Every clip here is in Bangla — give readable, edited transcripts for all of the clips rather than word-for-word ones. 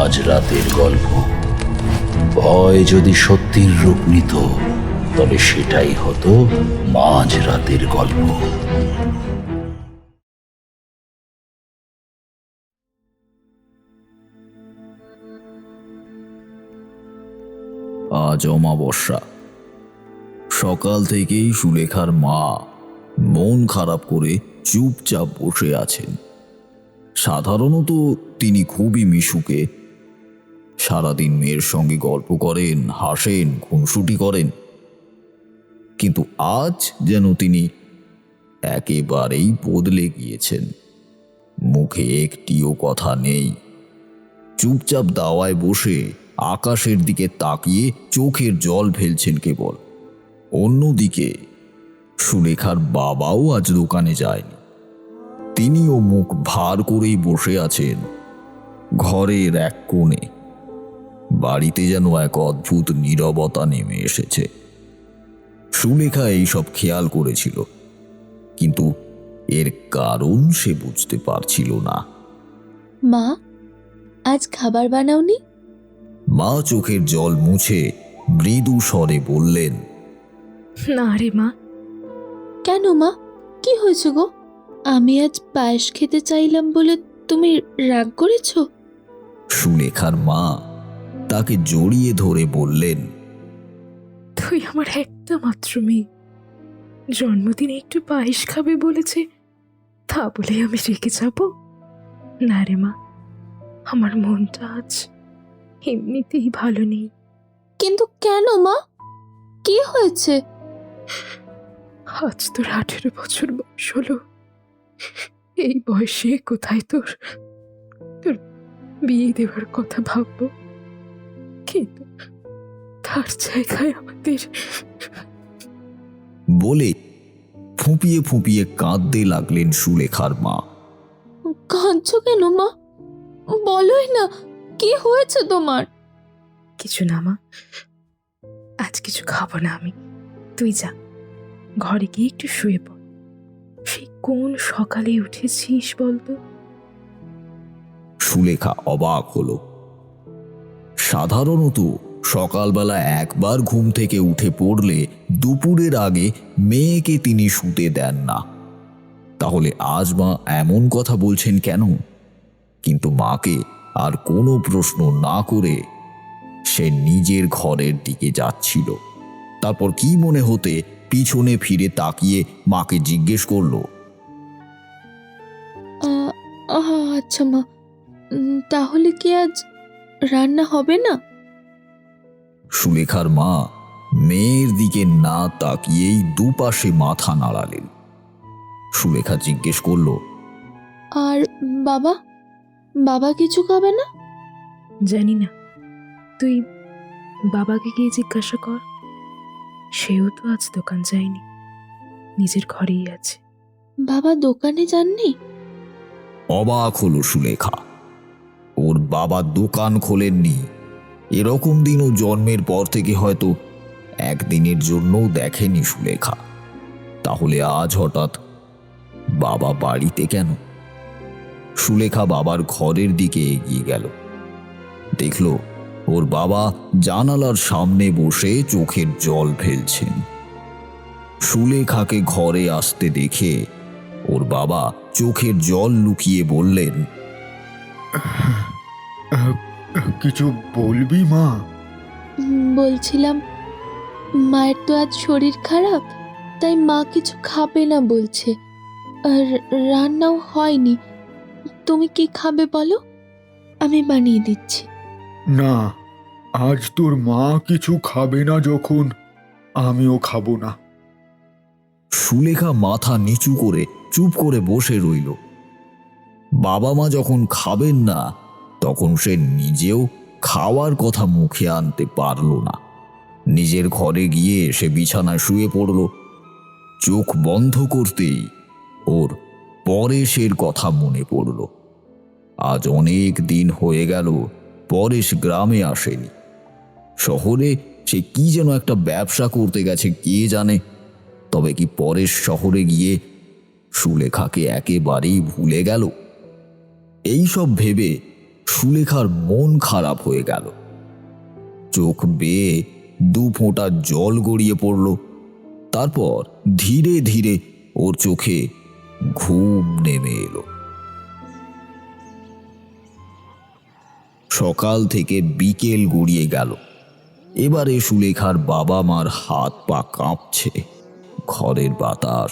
মাঝরাতের গল্প। ভয় যদি সত্যির রূপ নিত তবে সেটাই হতো মাঝরাতের গল্প। আজ অমাবস্যা। সকাল থেকেই সুলেখার মা মন খারাপ করে চুপচাপ বসে আছেন। সাধারণত তিনি খুবই মিশুকে, সারাদিন মেয়ের সঙ্গে গল্প করেন, হাসেন, খুনসুটি করেন, কিন্তু আজ যেন তিনি একেবারেই বদলে গিয়েছেন। মুখে একটিও কথা নেই, চুপচাপ দাওয়ায় বসে আকাশের দিকে তাকিয়ে চোখের জল ফেলছেন কেবল। অন্যদিকে সুলেখার বাবাও আজ দোকানে যায়নি। তিনিও মুখ ভার করেই বসে আছেন ঘরের এক কোণে। বাড়িতে যেন এক অদ্ভুত নীরবতা নেমে এসেছে। সুলেখা এইসব খেয়াল করেছিল, কিন্তু এর কারণ সে বুঝতে পারছিল না। মা, আজ খাবার বানাওনি? মা চোখের জল মুছে মৃদু স্বরে বললেন, না রে মা। কেন মা, কি হয়েছে গো? আমি আজ পায়েস খেতে চাইলাম বলে তুমি রাগ করেছ? সুলেখার মা তাকে জড়িয়ে ধরে বললেন, তুই আমার একটা মাত্র মেয়ে, জন্মদিনে একটু পায়েস খাবে বলেছে, তা বলে আমি রেখে যাব? না রে মা, আমার মনটা আজ এমনিতেই ভালো নেই। কিন্তু কেন মা, কি হয়েছে? আজ তোর 18 বছর বয়স হলো। এই বয়সে কোথায় তোর তোর বিয়ে দেওয়ার কথা ভাববো, কিন্তু তার জায়গায় আমাদের। বলে ফুঁপিয়ে ফুঁপিয়ে কাঁদতে লাগলেন সুলেখার মা। কাঁদছো কেন মা? বলোই না, কি হয়েছে তোমার? কিছু না মা, আজ কিছু খাবো না আমি। তুই যা, ঘরে গিয়ে একটু শুয়ে পড়। সেই কোন সকালে উঠেছিস বলতো? সুলেখা অবাক হলো। সাধারণত সকালবেলা একবার ঘুম থেকে উঠে পড়লে দুপুরের আগে মেয়েকে তিনি শুতে দেন না। তাহলে আজ মা এমন কথা বলছেন কেন? কিন্তু মাকে আর কোনো প্রশ্ন না করে সে নিজের ঘরের দিকে যাচ্ছিল। তারপর কি মনে হতে পিছনে ফিরে তাকিয়ে মাকে জিজ্ঞেস করলো, আচ্ছা মা, তাহলে কি আজ রান্না হবে না? সুলেখার মা মেয়ের দিকে না তাকিয়েই দুপাশে মাথা নাড়ালেন। সুলেখা জিজ্ঞেস করলো, আর বাবা, বাবা কিছু খাবে না? জানি না, তুই বাবাকে গিয়ে জিজ্ঞাসা কর। সেও তো আজ দোকান যায়নি, নিজের ঘরেই আছে। বাবা দোকানে যাননি? অবাক হলো সুলেখা। ওর বাবা দোকান খোলেননি এরকম দিনও জন্মের পর থেকে হয়তো একদিনের জন্যও দেখেনি সুলেখা। তাহলে আজ হঠাৎ বাবা বাড়িতে কেন? সুলেখা বাবার ঘরের দিকে এগিয়ে গেল। দেখল ওর বাবা জানালার সামনে বসে চোখের জল ফেলছেন। সুলেখাকে ঘরে আসতে দেখে ওর বাবা চোখের জল লুকিয়ে বললেন, কিছু বলবি মা? বলছিলাম, মায়ের তো আজ শরীর খারাপ, তাই মা কিছু খাবে না বলছে, আর রান্নাও হয়নি। তুমি কি খাবে বলো, আমি বানিয়ে দিচ্ছি। না, আজ তোর মা কিছু খাবে না যখন আমিও খাবো না। সুলেখা মাথা নিচু করে চুপ করে বসে রইল। বাবা মা যখন খাবেন না তখন সে নিজেও খাওয়ার কথা মুখে আনতে পারল না। নিজের ঘরে গিয়ে সে বিছানায় শুয়ে পড়ল। চোখ বন্ধ করতেই ওর পরেশের কথা মনে পড়ল। আজ অনেক দিন হয়ে গেল পরেশ গ্রামে আসেনি। শহরে সে কি যেন একটা ব্যবসা করতে গেছে কে জানে। তবে কি পরেশ শহরে গিয়ে সুলেখাকে একেবারেই ভুলে গেল? এই সব ভেবে সুলেখার মন খারাপ হয়ে গেল। চোখ বেয়ে 2 ফোঁটা জল গড়িয়ে পড়ল। তারপর ধীরে ধীরে ওর চোখে ঘুম নেমে এলো। সকাল থেকে বিকেল গড়িয়ে গেল। এবারে সুলেখার বাবা মার হাত পা কাঁপছে, ঘরের বাতাস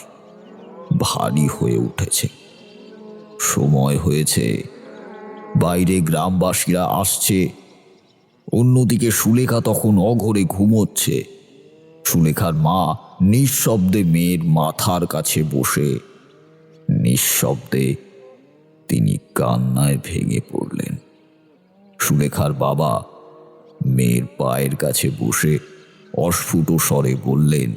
ভারী হয়ে উঠেছে। সময় হয়েছে, বাইরে গ্রামবাসীরা আসছে। অন্যদিকে সুলেখা তখন অঘরে ঘুমোচ্ছে। সুলেখার মা নিঃশব্দে মেয়ের মাথার কাছে বসে নিঃশব্দে তিনি কান্নায় ভেঙে পড়লেন। সুলেখার বাবা মেয়ের পায়ের কাছে বসে অস্ফুট স্বরে বললেন,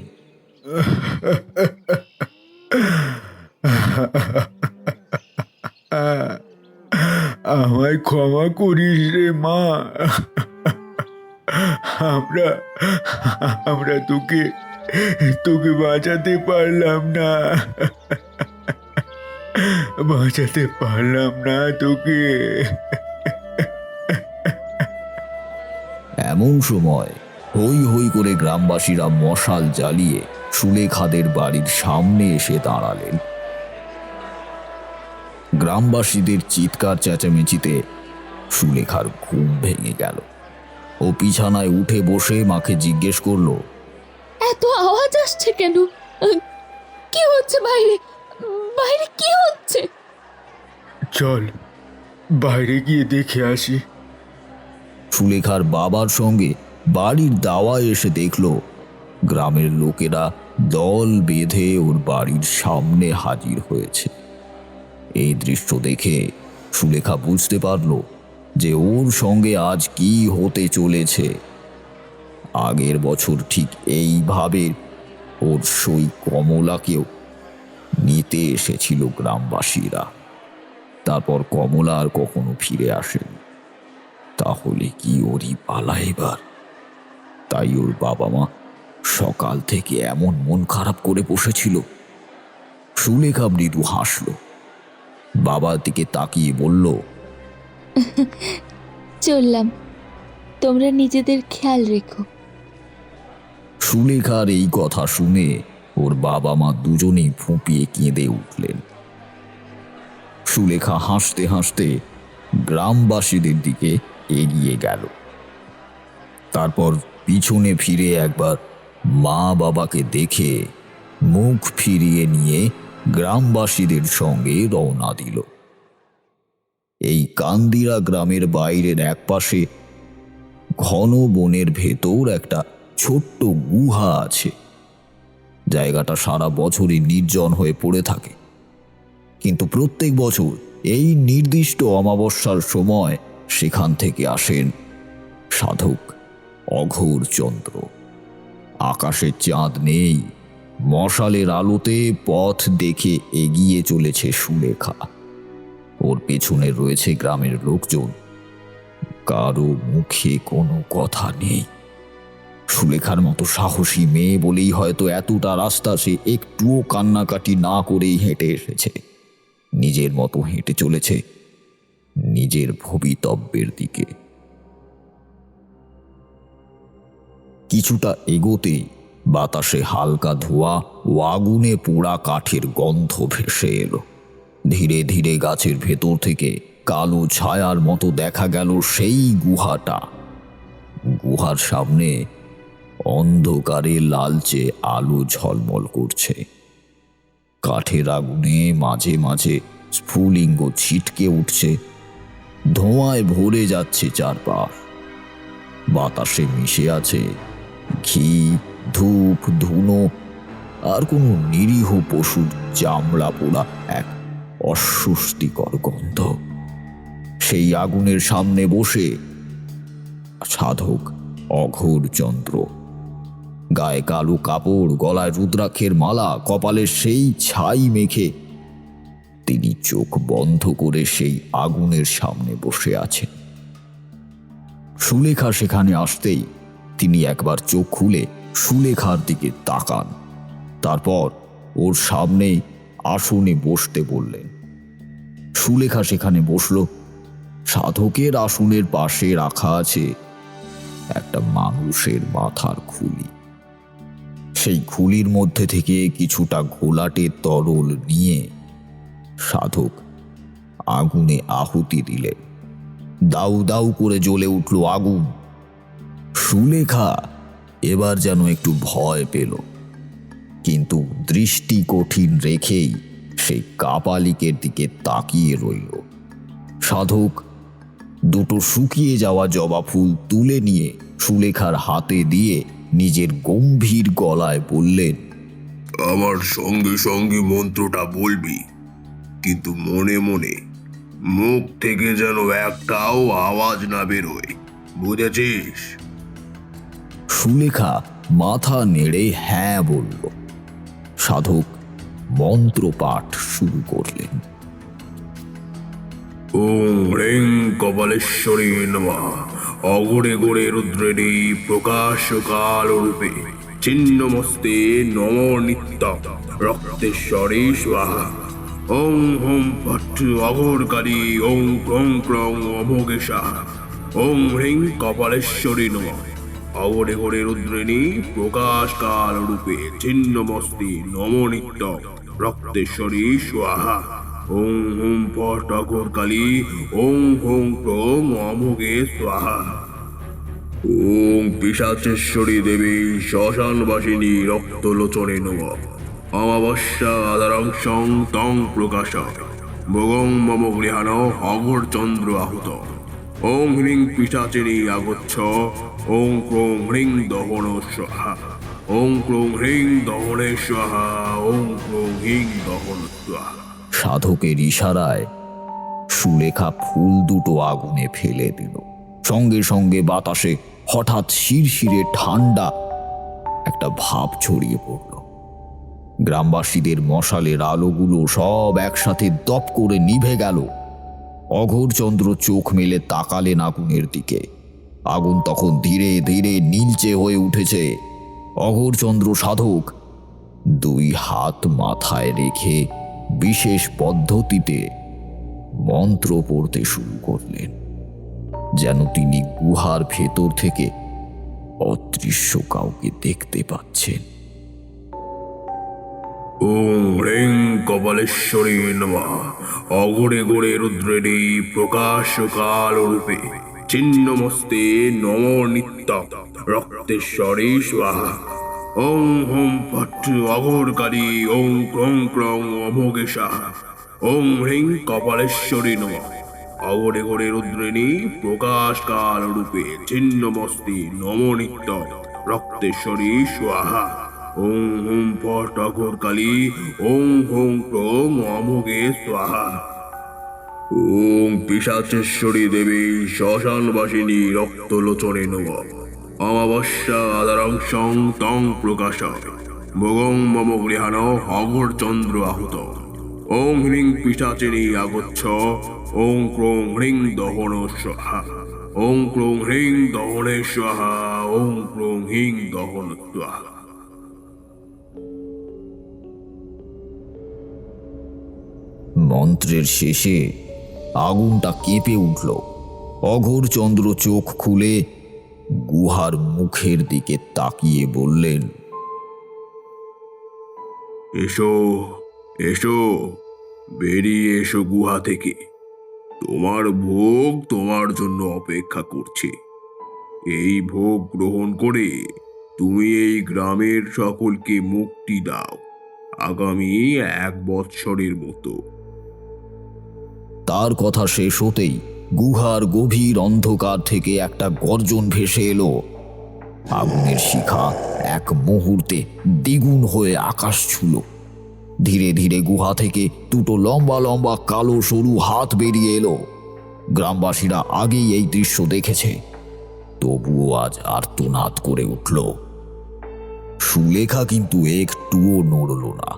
আমায় ক্ষমা করিস রে মা। আমরা আমরা তোকে তোকে বাঁচাতে পারলাম না, বাঁচাতে পারলাম না তোকে। এমন সময় হই হই করে গ্রামবাসীরা মশাল জ্বালিয়ে সুলেখাদের বাড়ির সামনে এসে দাঁড়ালেন। গ্রামবাসীদের চিৎকার চেঁচামেচিতে সুলেখার ঘুম ভেঙে গেল। ও বিছানায় উঠে বসে মাকে জিজ্ঞেস করলো, এত আওয়াজ আসছে কেন? কি হচ্ছে বাইরে? বাইরে কি হচ্ছে? চল বাইরে গিয়ে দেখে আসি। সুলেখার বাবার সঙ্গে বাড়ির দাওয়ায় এসে দেখল গ্রামের লোকেরা দল বেঁধে ওর বাড়ির সামনে হাজির হয়েছে। এই দৃশ্য দেখে সুলেখা বুঝতে পারল যে ওর সঙ্গে আজ কি হতে চলেছে। আগের বছর ঠিক এইভাবে ওর সই কমলাকেও নিতে এসেছিল গ্রামবাসীরা। তারপর কমলা আর কখনো ফিরে আসেনি। তাহলে কি ওরই পালা এবার? তাই ওর বাবা মা সকাল থেকে এমন মন খারাপ করে বসেছিল। সুলেখা মৃদু হাসল, বাবার দিকে তাকিয়ে বলল, চললাম, তোমরা নিজেদের খেয়াল রেখো। সুলেখার এই কথা শুনে ওর বাবা মা দুজনেই ফুঁপিয়ে কেঁদে উঠলেন। সুলেখা হাসতে হাসতে গ্রামবাসীদের দিকে এগিয়ে গেল। তারপর পিছনে ফিরে একবার মা বাবাকে দেখে মুখ ফিরিয়ে নিয়ে গ্রামবাসীদের সঙ্গে রওনা দিল। এই কান্দিরা গ্রামের বাইরের একপাশে ঘন বনের ভেতর একটা ছোট্ট গুহা আছে। জায়গাটা সারা বছরই নির্জন হয়ে পড়ে থাকে, কিন্তু প্রত্যেক বছর এই নির্দিষ্ট অমাবস্যার সময় সেখান থেকে আসেন সাধক অঘোর চন্দ্র। আকাশে চাঁদ নেই, মশালের আলোতে পথ দেখে এগিয়ে চলেছে সুলেখা। ওর পেছনে রয়েছে গ্রামের লোকজন, কারো মুখে কোনো কথা নেই। সুলেখার মতো সাহসী মেয়ে বলেই হয়তো এতটা রাস্তা সে একটুও কান্নাকাটি না করেই হেঁটে এসেছে। নিজের মতো হেঁটে চলেছে নিজের ভবিতব্যের দিকে। কিছুটা এগোতেই বাতাসে হালকা ধোঁয়া ও আগুনে পোড়া কাঠের গন্ধ ভেসে এলো। ধীরে ধীরে গাছের ভেতর থেকে কালো ছায়ার মতো দেখা গেল সেই গুহাটা। গুহার সামনে অন্ধকারে লালচে আলো ঝলমল করছে। কাঠের আগুনে মাঝে মাঝে স্ফুলিঙ্গ ছিটকে উঠছে, ধোঁয়ায় ভরে যাচ্ছে চারপাশ। বাতাসে মিশে আছে ঘি, ধূপ, ধুনো আর কোনো নিরীহ পশুর চামড়া পোড়া এক অস্বস্তিকর গন্ধ। সেই আগুনের সামনে বসে সাধক অঘোর চন্দ্র। গায়ে কালো কাপড়, গলায় রুদ্রাক্ষের মালা, কপালে সেই ছাই মেখে তিনি চোখ বন্ধ করে সেই আগুনের সামনে বসে আছেন। সুলেখা সেখানে আসতেই তিনি একবার চোখ খুলে সুলেখার দিকে তাকান। তারপর ওর সামনে আসনে বসতে বললেন। সুলেখা সেখানে বসল। সাধকের আসনের পাশে রাখা আছে একটা মানুষের মাথার খুলি। সেই খুলির মধ্যে থেকে কিছুটা ঘোলাটে তরল নিয়ে সাধক আগুনে আহুতি দিলেন। দাউ দাউ করে জ্বলে উঠল আগুন। সুলেখা এবার যেন একটু ভয় পেল, কিন্তু দৃষ্টি কঠিন রেখেই সেই কাপালিকের দিকে তাকিয়ে রইল। সাধক দুটো শুকিয়ে যাওয়া জবা ফুল তুলে নিয়ে সুলেখার হাতে দিয়ে নিজের গম্ভীর গলায় বললেন, আমার সঙ্গে সঙ্গে মন্ত্রটা বলবি, কিন্তু মনে মনে মুখ থেকে যেন একটাও আওয়াজ না বেরোয়, বুঝেছিস? সুলেখা মাথা নেড়ে হ্যাঁ বলল। সাধক মন্ত্রপাঠ শুরু করলেন। ওং হ্রিং কপালেশ্বরী নমঃ। অঘরে ঘরে রুদ্রেণী প্রকাশ কাল রূপে ছিন্নমস্তে নম নিত্য রক্তেশ্বরী স্বাহা। ওং হোম ফট অঘোরকারী ওং ক্রং ক্রং অমোঘেশা। ওং হ্রিং কপালেশ্বরী নমঃ। অঘরে ঘরে রুদ্রেণী প্রকাশ কাল রূপে ছিন্নমস্তে নম নিত্য রক্তেশ্বরী স্বাহা। ওং হুম ফট অঘোরকালী ওং হোং ক্রং অমোঘে স্বাহা। ওং পিশাচেশ্বরী দেবী শ্মশানবাসিনী রক্তলোচনে নমঃ। অমাবস্যা আদারংশং তং প্রকাশ ভোগং মম গৃহাণ অঘোর চন্দ্র আহুত। ওং হ্রিং পিশাচিনী আগচ্ছ। ওং ক্রোং হ্রিং দহন স্বাহা। ওং ক্রোং হ্রিং দহনে স্বাহা। ওং ক্রোং হ্রিং দহন স্বাহা। সাধকের ইশারায় সুলেখা ফুল দুটো আগুনে ফেলে দিল। সঙ্গে সঙ্গে বাতাসে হঠাৎ শিরশিরে ঠান্ডা একটা ভাব ছড়িয়ে পড়ল। গ্রামবাসীদের মশালের আলোগুলো সব একসাথে দপ করে নিভে গেল। অঘোরচন্দ্র চোখ মেলে তাকালেন আগুনের দিকে। আগুন তখন ধীরে ধীরে নীলচে হয়ে উঠেছে। অঘোরচন্দ্র সাধক দুই হাত মাথায় রেখে বিশেষ পদ্ধতিতে মন্ত্র পড়তে শুরু করলেন, যেন তিনি গুহার ভেতর থেকে অদৃশ্য কাউকে দেখতে পাচ্ছেন। ওং হ্রিং কপালেশ্বরী নমঃ। অঘরে ঘরে রুদ্রেণী প্রকাশ কাল রূপে ছিন্নমস্তে নম নিত্য রক্তেশ্বরী স্বাহা। ওং হোম ফট অঘোরকারী ওং ক্রং ক্রং অমোঘেশা। ওং হ্রিং কপালেশ্বরী নমঃ। অঘরে ঘরে রুদ্রেণী প্রকাশ কাল রূপে ছিন্নমস্তে নম নিত্য রক্তেশ্বরী স্বাহা। ওং হুম ফট অঘোরকালী ওং হোং ক্রং অমোঘে স্বাহা। ওং পিশাচেশ্বরী দেবী শ্মশানবাসিনী রক্তলোচনে নমঃ। অমাবস্যা আদারংশং তং প্রকাশ ভোগং মম গৃহাণ অঘোর চন্দ্র আহুত। ওং হ্রিং পিশাচিনী আগচ্ছ। ওং ক্রোং হ্রিং দহন স্বাহা। ওং ক্রোং হ্রিং দহনে স্বাহা। ওং ক্রোং হ্রিং দহন স্বাহা। মন্ত্রের শেষে আগুনটা কেঁপে উঠল। অঘোরচন্দ্র চোখ খুলে গুহার মুখের দিকে তাকিয়ে বললেন, এসো এসো, বেরিয়ে এসো গুহা থেকে। তোমার ভোগ তোমার জন্য অপেক্ষা করছে। এই ভোগ গ্রহণ করে তুমি এই গ্রামের সকলকে মুক্তি দাও, আগামী 1 বৎসরের মতো। তার কথা শেষ হতেই গুহার গভীর অন্ধকার থেকে একটা গর্জন ভেসে এলো। আগুনের শিখা এক মুহূর্তে দ্বিগুণ হয়ে আকাশ ছুঁল। ধীরে ধীরে গুহা থেকে দুটো লম্বা লম্বা কালো সরু হাত বেরিয়ে এলো। গ্রামবাসীরা আগেই এই দৃশ্য দেখেছে, তবুও আজ আর্তনাদ করে উঠল। সুলেখা কিন্তু একটুও নড়ল না।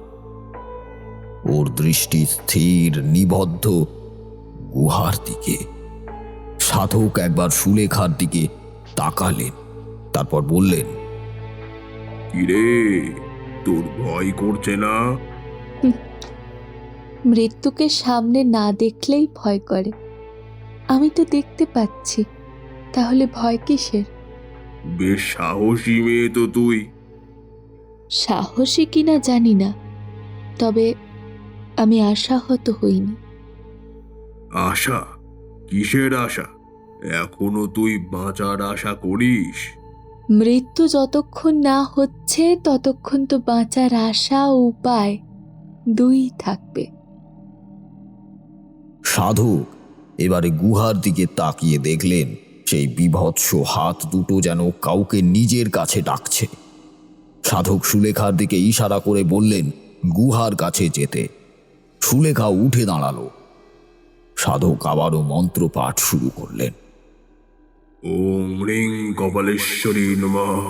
ওর দৃষ্টি স্থির নিবদ্ধ গুহার দিকে। সাধক একবার সুলেখার দিকে তাকালেন, তারপর বললেন, কিরে, তোর ভয় করছে না? মৃত্যুকে সামনে না দেখলেই ভয় করে। আমি তো দেখতে পাচ্ছি, তাহলে ভয় কিসের? বেশ সাহসী মেয়ে তো তুই। সাহসী কিনা জানি না, তবে আমি আশাহত হইনি। আশা? কিসের আশা? এখনো তুই বাঁচার আশা করিস? মৃত্যু যতক্ষণ না হচ্ছে ততক্ষণ তো বাঁচার আশা ও উপায় দুই থাকবে। সাধক এবারে গুহার দিকে তাকিয়ে দেখলেন সেই বীভৎস হাত দুটো যেন কাউকে নিজের কাছে ডাকছে। সাধক সুলেখার দিকে ইশারা করে বললেন গুহার কাছে যেতে। সুলেখা উঠে দাঁড়ালো। সাধক আবারও মন্ত্রপাঠ শুরু করলেন। ওম রিং কপালেশ্বরী নমঃ।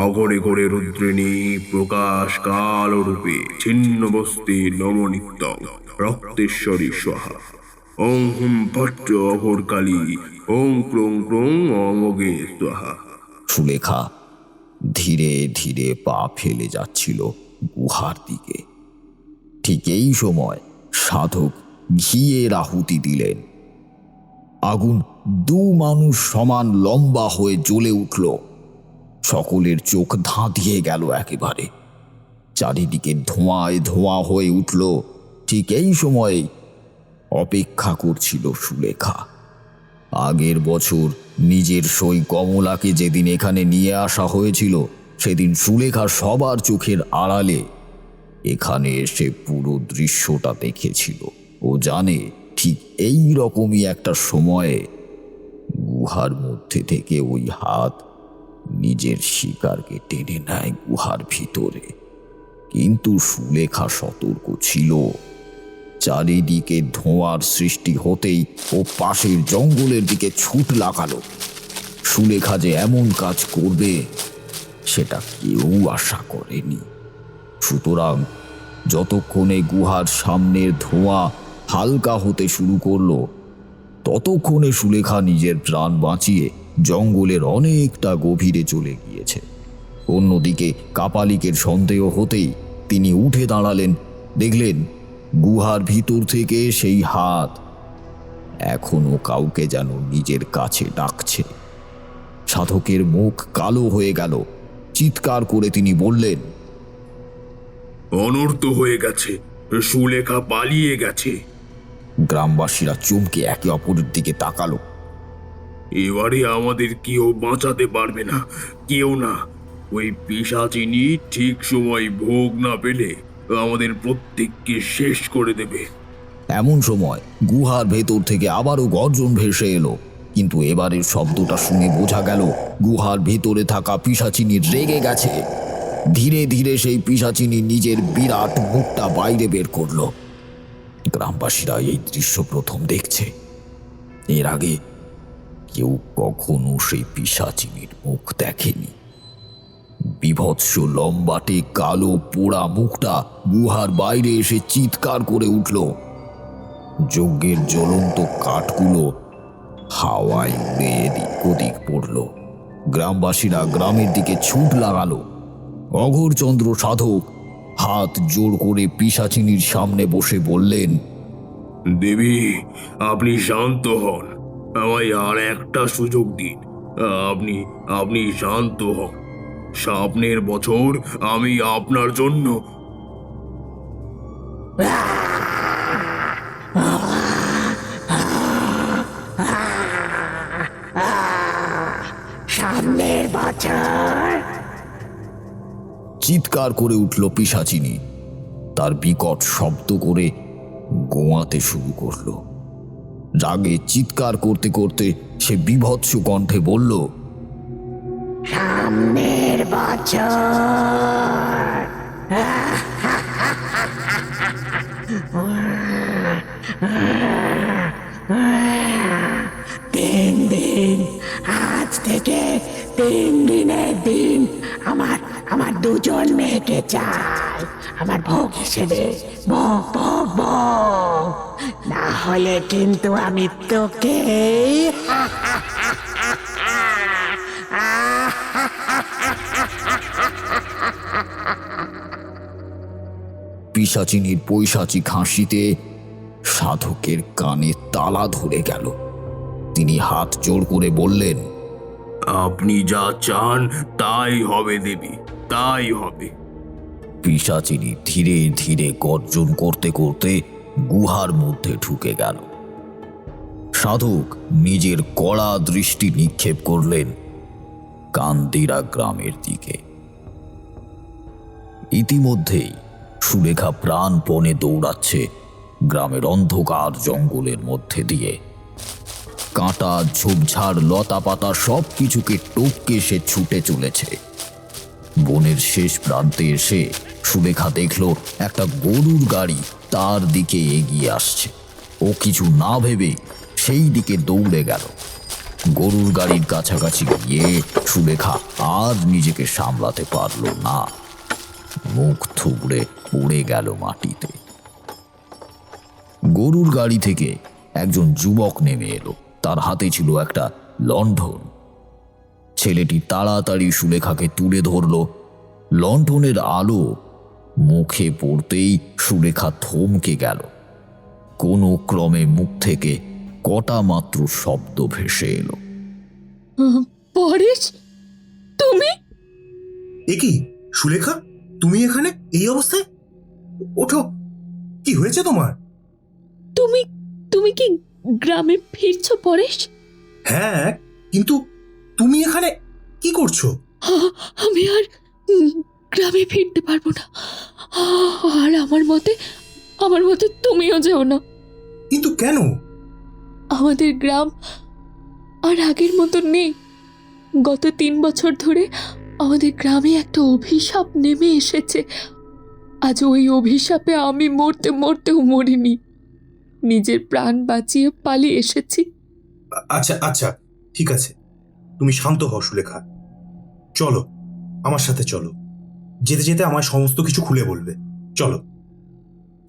অগরে গরে রুদ্রিণী প্রকাশ কাল রূপে ছিন্ন বস্তি নমনিত্যং রক্তেশ্বরী স্বাহা। ওং হুম ভট্ট অঘোর কালী। ওং ক্রোং ক্রোং অমগে স্বাহা। সুলেখা ধীরে ধীরে পা ফেলে যাচ্ছিল গুহার দিকে। ঠিক এই সময় সাধক ঘিয়ের আহুতি দিলেন। আগুন দু মানুষ সমান লম্বা হয়ে জ্বলে উঠল। সকলের চোখ ধাঁধিয়ে গেল একেবারে। চারিদিকে ধোঁয়ায় ধোঁয়া হয়ে উঠল। ঠিক এই সময়ে অপেক্ষা করছিল সুলেখা। আগের বছর নিজের সই কমলাকে যেদিন এখানে নিয়ে আসা হয়েছিল, সেদিন সুলেখা সবার চোখের আড়ালে এখানে এসে পুরো দৃশ্যটা দেখেছিল। ও জানে ঠিক এই রকমই একটা সময়ে গুহার মধ্যে থেকে ওই হাত নিজের শিকারকে টেনে নেয় গুহার ভিতরে। কিন্তু সুলেখা সতর্ক ছিল। চারিদিকে ধোঁয়ার সৃষ্টি হতেই ও পাশের জঙ্গলের দিকে ছুট লাগালো। সুলেখা যে এমন কাজ করবে সেটা কেউ আশা করেনি। সুতরাং যতক্ষণে গুহার সামনের ধোঁয়া হালকা হতে শুরু করলো, ততক্ষণে সুলেখা নিজের প্রাণ বাঁচিয়ে জঙ্গলের অনেকটা গভীরে চলে গিয়েছে। অন্যদিকে কাপালিকের সন্দেহ হতেই তিনি উঠে দাঁড়ালেন। দেখলেন গুহার ভিতর থেকে সেই হাত এখনো কাউকে যেন নিজের কাছে ডাকছে। সাধকের মুখ কালো হয়ে গেল। চিৎকার করে তিনি বললেন, অনর্থ হয়ে গেছে, সুলেখা পালিয়ে গেছে। গ্রামবাসীরা চমকে একে অপরের দিকে তাকালো। এবারে আমাদের কেউ বাঁচাতে পারবে না, কেউ না। ওই পিশাচিনী ঠিক সময় ভোগ না পেলে আমাদের প্রত্যেককে শেষ করে দেবে। এমন সময় গুহার ভেতর থেকে আবারও গর্জন ভেসে এলো। কিন্তু এবারের শব্দটা শুনে বোঝা গেল গুহার ভেতরে থাকা পিশাচিনী রেগে গেছে। ধীরে ধীরে সেই পিশাচিনী নিজের বিরাট মুখটা বাইরে বের করলো। গ্রামবাসীরা এই দৃশ্য প্রথম দেখছে। এর আগে কেউ কখনো সেই পিশাচিনীর মুখ দেখেনি। বিভৎস লম্বাটে কালো পোড়া মুখটা গুহার বাইরে এসে চিৎকার করে উঠল। যজ্ঞের জ্বলন্ত কাঠগুলো হাওয়ায় উড়ে এদিক ওদিক পড়ল। গ্রামবাসীরা গ্রামের দিকে ছুট লাগালো। অঘোরচন্দ্র সাধক হাত জোড় করে পিশাচিনীর সামনে বসে বললেন, দেবী, আপনি শান্ত হন। আমায় আর একটা সুযোগ দিন। আপনি আপনি শান্ত হন। সামনের বছর আমি আপনার জন্য চিৎকার করে উঠল পিশাচিনী। তার বিকট শব্দ করে গোয়াতে শুরু করলো। রাগে চিৎকার করতে করতে সে বিভৎস কণ্ঠে বলল, সামনের বছর তিন দিন, আজ থেকে 3 দিনের দিন আমার আমার দুজন মেয়েকে চাই আমার ভোগ হিসেবে। ভোগ ভোগ ভোগ, না হলে কিন্তু আমি তোকে পিশাচিনীর পৈশাচিক হাসিতে সাধকের কানে তালা ধরে গেল। তিনি হাত জোড় করে বললেন, আপনি যা চান তাই হবে দেবী, তাই হবে। পিশাচিনী ধীরে ধীরে গর্জন করতে করতে গুহার মধ্যে ঢুকে গেল। সাধক নিজের কড়া দৃষ্টি নিক্ষেপ করলেন কান্দিরা গ্রামের দিকে। ইতিমধ্যেই সুলেখা প্রাণপণে দৌড়াচ্ছে গ্রামের অন্ধকার জঙ্গলের মধ্যে দিয়ে। কাঁটা, ঝোপঝাড়, লতা পাতা সব কিছুকে টপকে সে ছুটে চলেছে। বনের শেষ প্রান্তে এসে সুলেখা দেখল একটা গরুর গাড়ি তার দিকে এগিয়ে আসছে। ও কিছু না ভেবে সেই দিকে দৌড়ে গেল। গরুর গাড়ির কাছাকাছি গিয়ে সুলেখা আর নিজেকে সামলাতে পারল না, মুখ থুবড়ে পড়ে গেল মাটিতে। গরুর গাড়ি থেকে একজন যুবক নেমে এলো। তার হাতে ছিল একটা লণ্ঠন। ছেলেটি তাড়াতাড়ি সুলেখাকে তুলে ধরল। লণ্ঠনের আলো মুখে পড়তেই সুলেখা থমকে গেল। কোনো ক্রমে মুখ থেকে কটা মাত্র শব্দ ভেসে এলো। পরেশ, তুমি? এ কি সুলেখা, তুমি এখানে এই অবস্থায়? ওঠো, কি হয়েছে তোমার? তুমি তুমি কি গ্রামে ফিরছো পরেশ? হ্যাঁ, কিন্তু তুমি এখানে কি করছো? আমি আর গ্রামে ফিরতে পারবো না। আর আমার মতে তুমিও যেও না। কিন্তু কেন? আমাদের গ্রাম আর আগের মতো নেই। গত 3 বছর ধরে আমাদের গ্রামে একটা অভিশাপ নেমে এসেছে। আজ ওই অভিশাপে আমি মরতে মরতেও মরিনি, নিজের প্রাণ বাঁচিয়ে পালিয়ে এসেছি। আচ্ছা আচ্ছা, ঠিক আছে, তুমি শান্ত হও সুলেখা। চলো, আমার সাথে চলো। যেতে যেতে আমায় সমস্ত কিছু খুলে বলবে। চলো।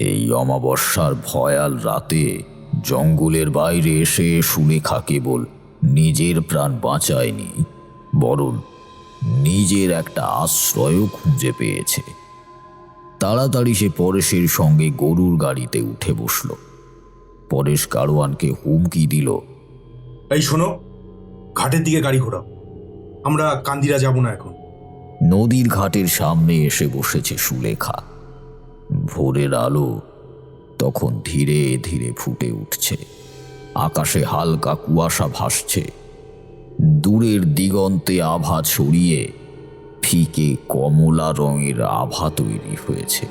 এই অমাবস্যার ভয়াল রাতে জঙ্গলের বাইরে এসে সুলেখা কেবল নিজের প্রাণ বাঁচায়নি, বরং নিজের একটা আশ্রয়ও খুঁজে পেয়েছে। তাড়াতাড়ি সে পরেশের সঙ্গে গরুর গাড়িতে উঠে বসল। পরেশ গাড়োয়ানকে হুমকি দিল, এই শোনো, ঘাটের দিকে গাড়ি ঘোরাও। আমরা কান্দিরা যাব না এখন। নদীর ঘাটের সামনে এসে বসেছে সুলেখা। ভোরের আলো তখন ধীরে ধীরে ফুটে উঠছে। আকাশে হালকা কুয়াশা ভাসছে। দূরের দিগন্তে আভা ছড়িয়ে ফিকে কমলা রঙের আভা তৈরি হয়েছে।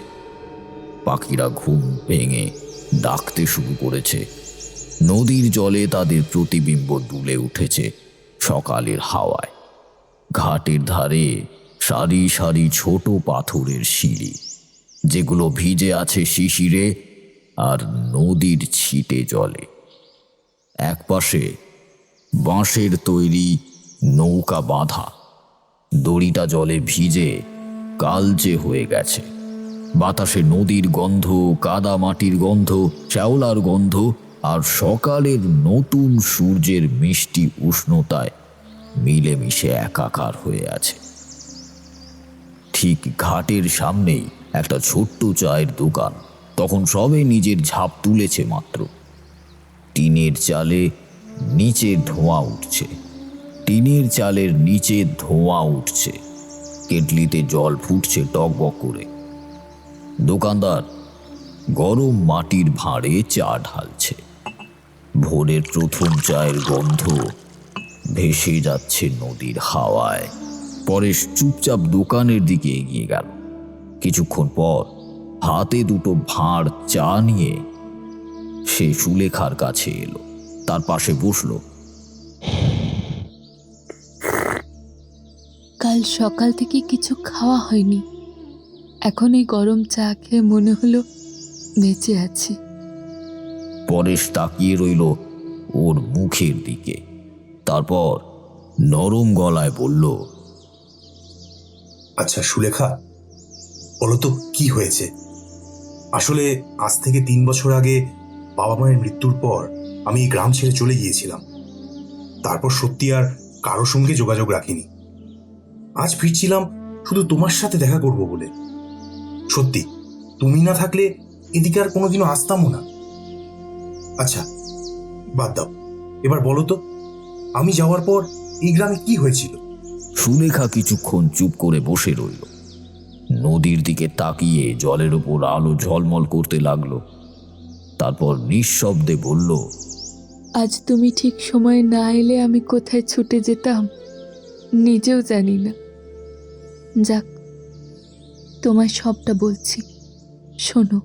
পাখিরা ঘুম ভেঙে ডাকতে শুরু করেছে। নদীর জলে তাদের প্রতিবিম্ব দুলে উঠেছে সকালের হাওয়ায়। ঘাটের ধারে সারি সারি ছোট পাথরের সিঁড়ি, যেগুলো ভিজে আছে শিশিরে আর নদীর ছিটে জলে। একপাশে বাঁশের তৈরি নৌকা বাঁধা। দড়িটা জলে ভিজে কালচে হয়ে গেছে। বাতাসে নদীর গন্ধ, কাদা মাটির গন্ধ, শ্যাওলার গন্ধ আর সকালের নতুন সূর্যের মিষ্টি উষ্ণতায় মিলেমিশে একাকার হয়ে আছে। ঠিক ঘাটের সামনেই একটা ছোট্ট চায়ের দোকান। তখন সবে নিজের ঝাঁপ তুলেছে মাত্র। টিনের চালে নিচে ধোঁয়া উঠছে। টিনের চালের নিচে ধোঁয়া উঠছে। কেটলিতে জল ফুটছে টকবক করে। দোকানদার গরম মাটির ভাঁড়ে চা ঢালছে। ভোরের প্রথম চায়ের গন্ধ ভেসে যাচ্ছে নদীর হাওয়ায়। পরেশ চুপচাপ দোকানের দিকে এগিয়ে গেল। কিছুক্ষণ পর হাতে দুটো ভাঁড় চা নিয়ে সে সুলেখার কাছে এলো। তার পাশে বসল। কাল সকাল থেকে কিছু খাওয়া হয়নি। এখন এই গরম চা খেয়ে মনে হলো বেঁচে আছি। পরেশ তাকিয়ে রইল ওর মুখের দিকে। তারপর নরম গলায় বলল, আচ্ছা সুলেখা, বলো তো কি হয়েছে? আসলে আজ থেকে 3 বছর আগে বাবা মায়ের মৃত্যুর পর আমি এই গ্রাম ছেড়ে চলে গিয়েছিলাম। তারপর সত্যি আর কারো সঙ্গে যোগাযোগ রাখিনি। আজ ফিরছিলাম শুধু তোমার সাথে দেখা করব বলে। সত্যি, তুমি না থাকলে এদিকে আর কোনোদিনও আসতামও না। আচ্ছা বাদ দাও, এবার বলো তো, আমি যাওয়ার পর এই গ্রামে কি হয়েছিল? সুলেখা কিছুক্ষণ চুপ করে বসে রইল। নদীর দিকে তাকিয়ে জলের উপর আলো ঝলমল করতে লাগলো। তারপর নিঃশব্দে বলল, আজ তুমি ঠিক সময়ে না এলে আমি কোথায় ছুটে যেতাম নিজেও জানি না। যাক, তোমায় সবটা বলছি, শোনো।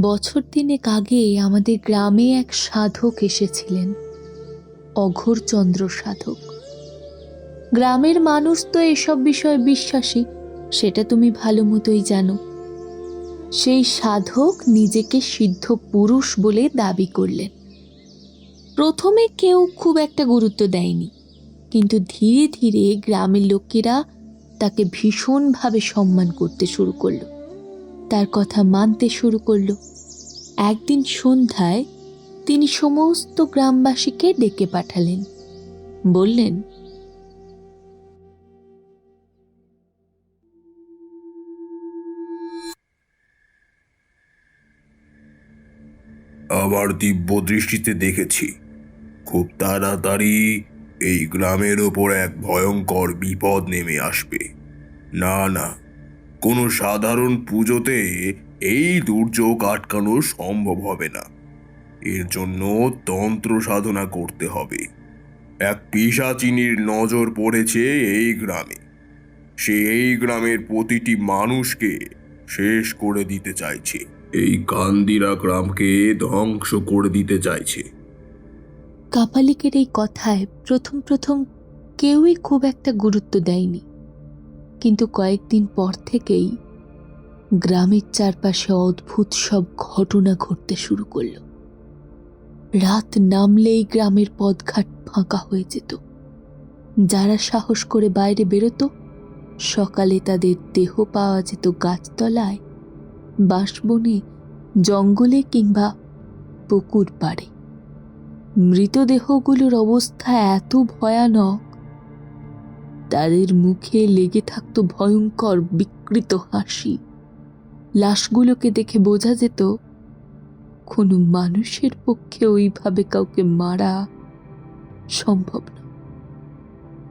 বছর তিনেক আগে আমাদের গ্রামে এক সাধক এসেছিলেন, অঘোরচন্দ্র সাধক। গ্রামের মানুষ তো এসব বিষয়ে বিশ্বাসী, সেটা তুমি ভালো মতোই জানো। সেই সাধক নিজেকে সিদ্ধ পুরুষ বলে দাবি করলেন। প্রথমে কেউ খুব একটা গুরুত্ব দেয়নি, কিন্তু ধীরে ধীরে গ্রামের লোকেরা তাকে ভীষণভাবে সম্মান করতে শুরু করলো, তার কথা মানতে শুরু করলো। একদিন সন্ধ্যায় তিনি সমস্ত গ্রামবাসীকে ডেকে পাঠালেন। বললেন, আমার দিব্য দৃষ্টিতে দেখেছি, খুব তাড়াতাড়ি এই গ্রামের ওপর এক ভয়ঙ্কর বিপদ নেমে আসবে। না না, কোনো সাধারণ পুজোতে এই দুর্যোগ আটকানো সম্ভব হবে না। এর জন্য তন্ত্র সাধনা করতে হবে। এক পিশাচিনীর নজর পড়েছে এই গ্রামে। সে এই গ্রামের প্রতিটি মানুষকে শেষ করে দিতে চাইছে। এই কান্দিরা গ্রামকে ধ্বংস করে দিতে চাইছে। কাপালিকের এই কথায় প্রথম প্রথম কেউই খুব একটা গুরুত্ব দেয়নি, কিন্তু কয়েকদিন পর থেকেই গ্রামের চারপাশে অদ্ভুত সব ঘটনা ঘটতে শুরু করল। রাত নামলেই গ্রামের পথঘাট ফাঁকা হয়ে যেত। যারা সাহস করে বাইরে বেরোতো, সকালে তাদের দেহ পাওয়া যেত গাছতলায়, বাঁশবনে, জঙ্গলে কিংবা পুকুর পাড়ে। মৃতদেহগুলোর অবস্থা এত ভয়ানক, তাদের মুখে লেগে থাকতো ভয়ঙ্কর বিকৃত হাসি। লাশগুলোকে দেখে বোঝা যেত কোনো মানুষের পক্ষে ওইভাবে কাউকে মারা সম্ভব না।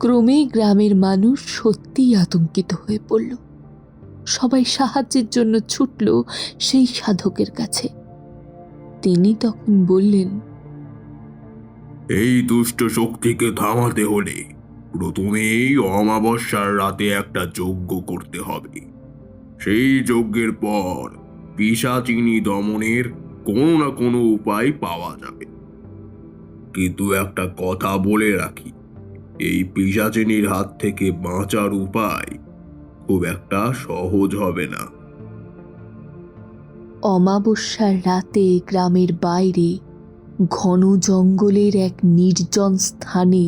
ক্রমেই গ্রামের মানুষ সত্যিই আতঙ্কিত হয়ে পড়ল। সবাই সাহায্যের জন্য ছুটল সেই সাধকের কাছে। তিনি তখন বললেন, এই দুষ্ট শক্তিকে থামাতে হলে প্রথমেই অমাবস্যার রাতে একটা যজ্ঞ করতে হবে। সেই যজ্ঞের পর পিশাচিনী দমনের কোনো না কোনো উপায় পাওয়া যাবে। কিন্তু একটা কথা বলে রাখি, এই পিশাচিনীর হাত থেকে বাঁচার উপায় খুব একটা সহজ হবে না। অমাবস্যার রাতে গ্রামের বাইরে ঘন জঙ্গলের এক নির্জন স্থানে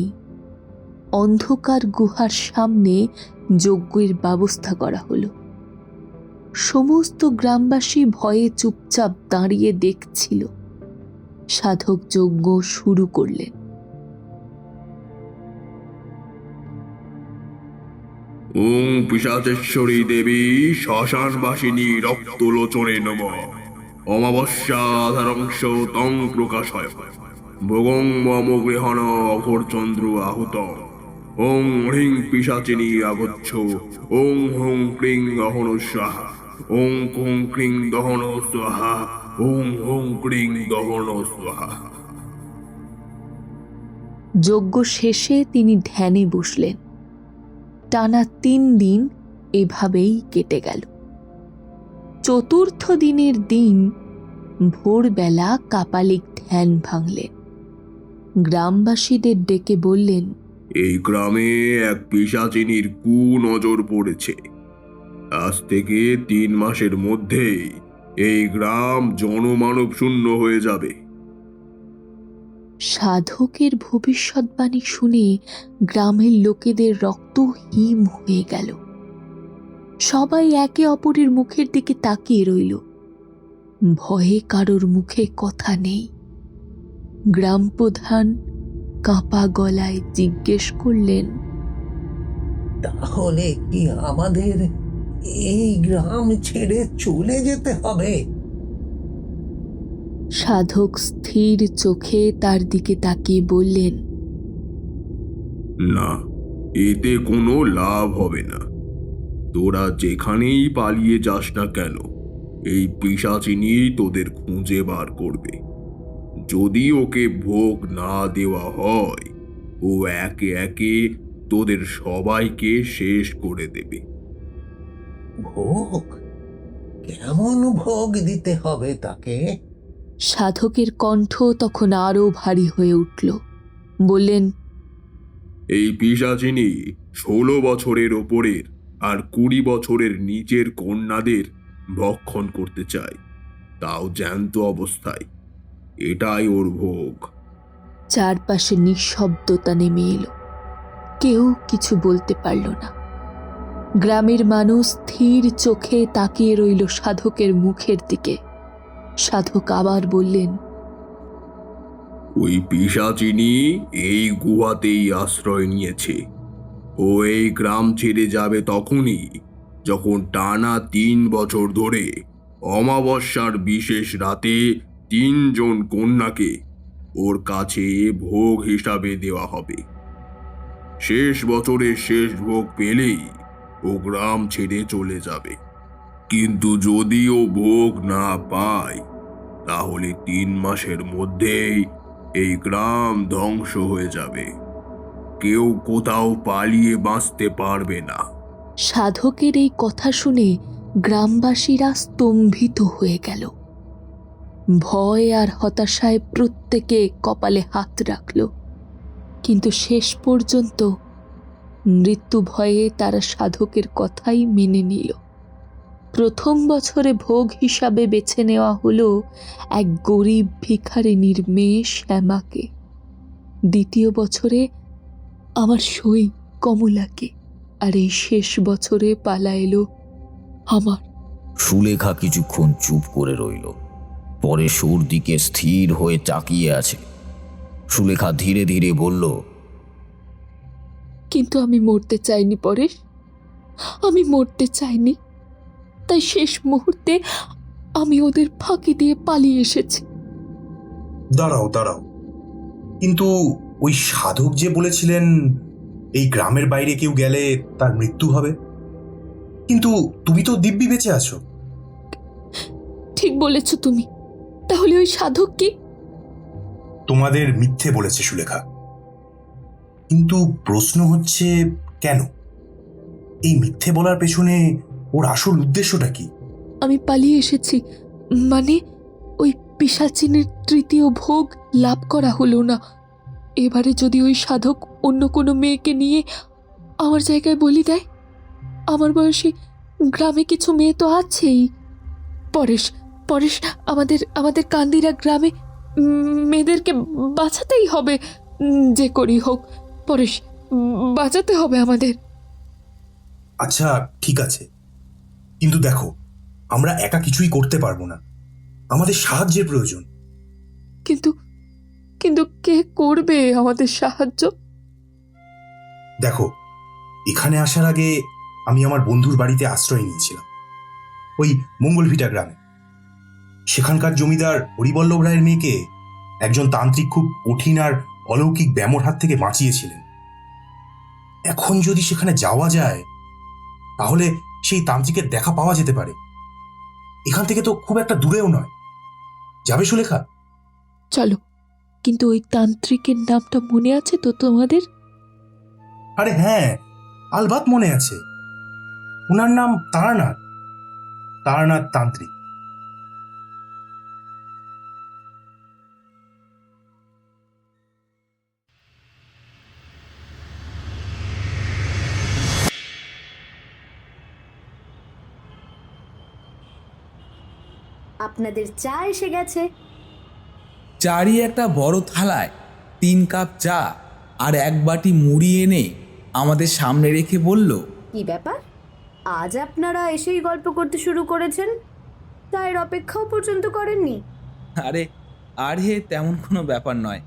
অন্ধকার গুহার সামনে যজ্ঞের ব্যবস্থা করা হলো। সমস্ত গ্রামবাসী ভয়ে চুপচাপ দাঁড়িয়ে দেখছিল। সাধক যজ্ঞ শুরু করলেন। ওং পিশাচেশ্বরী দেবী শ্মশানবাসিনী রক্তলোচনে নমঃ। অমাবস্যা আধারংশ তং প্রকাশয় ভোগং মম গৃহণ অঘোরচন্দ্র আহুত। ওং হ্রিং পিশাচিনী আগচ্ছ। ওং হুং ক্রিং অহন স্বাহা। ওং কুং ক্রিং দহন স্বাহা। ওং হুং ক্রিং দহন স্বাহা। যজ্ঞ শেষে তিনি ধ্যানে বসলেন। টানা 3 দিন এভাবেই কেটে গেল। চতুর্থ দিনের দিন ভোরবেলা কাপালিক ধ্যান ভাঙলেন। গ্রামবাসীদের ডেকে বললেন, এই গ্রামে এক পিশাচিনীর কুনজর পড়েছে। আজ থেকে 3 মাসের মধ্যেই এই গ্রাম জনমানব শূন্য হয়ে যাবে। সাধকের ভবিষ্যৎবাণী শুনে গ্রামের লোকেদের রক্ত হিম হয়ে গেল। সবাই একে অপরের মুখের দিকে তাকিয়ে রইল। ভয়ে কারোর মুখে কথা নেই। গ্রাম প্রধান কাঁপা গলায় জিজ্ঞেস করলেন, তাহলে কি আমাদের এই গ্রাম ছেড়ে চলে যেতে হবে? সাধক স্থির চোখে তার দিকে তাকিয়ে বললেন, না, এতে কোনো লাভ হবে না। তোরা যেখানেই পালিয়ে যাস না কেন, এই পিশাচিনী তোদের খুঁজে বার করবে। যদি ওকে ভোগ না দেওয়া হয়, ও একে একে তোদের সবাইকে শেষ করে দেবে। ভোগ? কেমন ভোগ দিতে হবে তাকে? সাধকের কণ্ঠ তখন আরো ভারী হয়ে উঠল। বললেন, এই পিশাচিনী 16 বছরের ওপরের আর 20 বছরের নিচের কন্যাদের ভক্ষণ করতে চায়, তাও জ্যান্ত অবস্থায়। এটাই ওর ভোগ। চারপাশে নিঃশব্দতা নেমে এলো। কেউ কিছু বলতে পারল না। গ্রামের মানুষ স্থির চোখে তাকিয়ে রইল সাধকের মুখের দিকে। সাধক আবার বললেন, ওই পিশাচিনী এই গুহাতেই আশ্রয় নিয়েছে। ও এই গ্রাম ছেড়ে যাবে তখনই যখন টানা 3 বছর ধরে অমাবস্যার বিশেষ রাতে 3 জন কন্যাকে ওর কাছে ভোগ হিসাবে দেওয়া হবে। শেষ বছরের শেষ ভোগ পেলেই ও গ্রাম ছেড়ে চলে যাবে। কিন্তু যদি ও ভোগ না পায়, তাহলে 3 মাসের মধ্যেই এই গ্রাম ধ্বংস হয়ে যাবে। কেউ কোথাও পালিয়ে বাঁচতে পারবে না। সাধকের এই কথা শুনে গ্রামবাসীরা স্তম্ভিত হয়ে গেল। ভয় আর হতাশায় প্রত্যেকে কপালে হাত রাখল। কিন্তু শেষ পর্যন্ত মৃত্যু ভয়ে তারা সাধকের কথাই মেনে নিল। প্রথম বছরে ভোগ হিসাবে বেছে নেওয়া হলো এক গরিব ভিখারিনীর মেয়ে শ্যামাকে। দ্বিতীয় বছরে আমার সই কমলাকে। আর এই শেষ বছরে পালা এলো আমার। সুলেখা কিছুক্ষণ চুপ করে রইল, পরে সুর দিকে স্থির হয়ে তাকিয়ে আছে। সুলেখা ধীরে ধীরে বলল, কিন্তু আমি মরতে চাইনি পরেশ, আমি মরতে চাইনি। তাই শেষ মুহূর্তে আমি ওদের ফাঁকি দিয়ে পালিয়ে এসেছি। দাঁড়াও দাঁড়াও, কিন্তু ওই সাধক যে বলেছিলেন এই গ্রামের বাইরে কেউ গেলে তার মৃত্যু হবে, কিন্তু তুমি তো দিব্যি বেঁচে আছো। ঠিক বলেছ তুমি। তাহলে ওই সাধক কি? তোমাদের মিথ্যে বলেছে সুলেখা। কিন্তু প্রশ্ন হচ্ছে কেন? এই মিথ্যে বলার পেছনে ওর আসল উদ্দেশ্যটা কি? আমি পালিয়ে এসেছি মানে ওই পিশাচিনীর তৃতীয় ভোগ লাভ করা হলো না। এবারে যদি ওই সাধক অন্য কোনো মেয়েকে নিয়ে আমার জায়গায় বলি দেয়, আমার বয়সী গ্রামে কিছু মেয়ে তো আছেই। পরেশ পরেশ আমাদের আমাদের কান্দিরা গ্রামে মেয়েদেরকে বাঁচাতেই হবে। যে করি হোক পরেশ, বাঁচাতে হবে আমাদের। আচ্ছা ঠিক আছে, কিন্তু দেখো, আমরা একা কিছুই করতে পারবো না, আমাদের সাহায্যের প্রয়োজন। কিন্তু কিন্তু কে করবে আমাদের সাহায্য? দেখো, এখানে আসার আগে আমি আমার বন্ধুর বাড়িতে আশ্রয় নিয়েছিলাম, ওই মঙ্গলভিটা গ্রামে। সেখানকার জমিদার হরিবল্লভ রায়ের মেয়েকে একজন তান্ত্রিক খুব কঠিন আর অলৌকিক ব্যামোর হাত থেকে বাঁচিয়েছিলেন। এখন যদি সেখানে যাওয়া যায়, তাহলে সেই তান্ত্রিকের দেখা পাওয়া যেতে পারে। এখান থেকে তো খুব একটা দূরেও নয়। যাবে সুলেখা? চলো, কিন্তু ওই তান্ত্রিকের নামটা মনে আছে তো তোমাদের? আরে হ্যাঁ, আলবাত মনে আছে। ওনার নাম তারানাথ, তারানাথ তান্ত্রিক। আপনাদের চা এসে গেছে। চারি একটা বড় থালায় 3 কাপ চা আর 1 বাটি মুড়ি এনে আমাদের সামনে রেখে বলল, কি ব্যাপার, আজ আপনারা এসেই গল্প করতে শুরু করেছেন? চায়ের অপেক্ষাও পর্যন্ত করেননি? আরে আর হে, তেমন কোনো ব্যাপার নয়।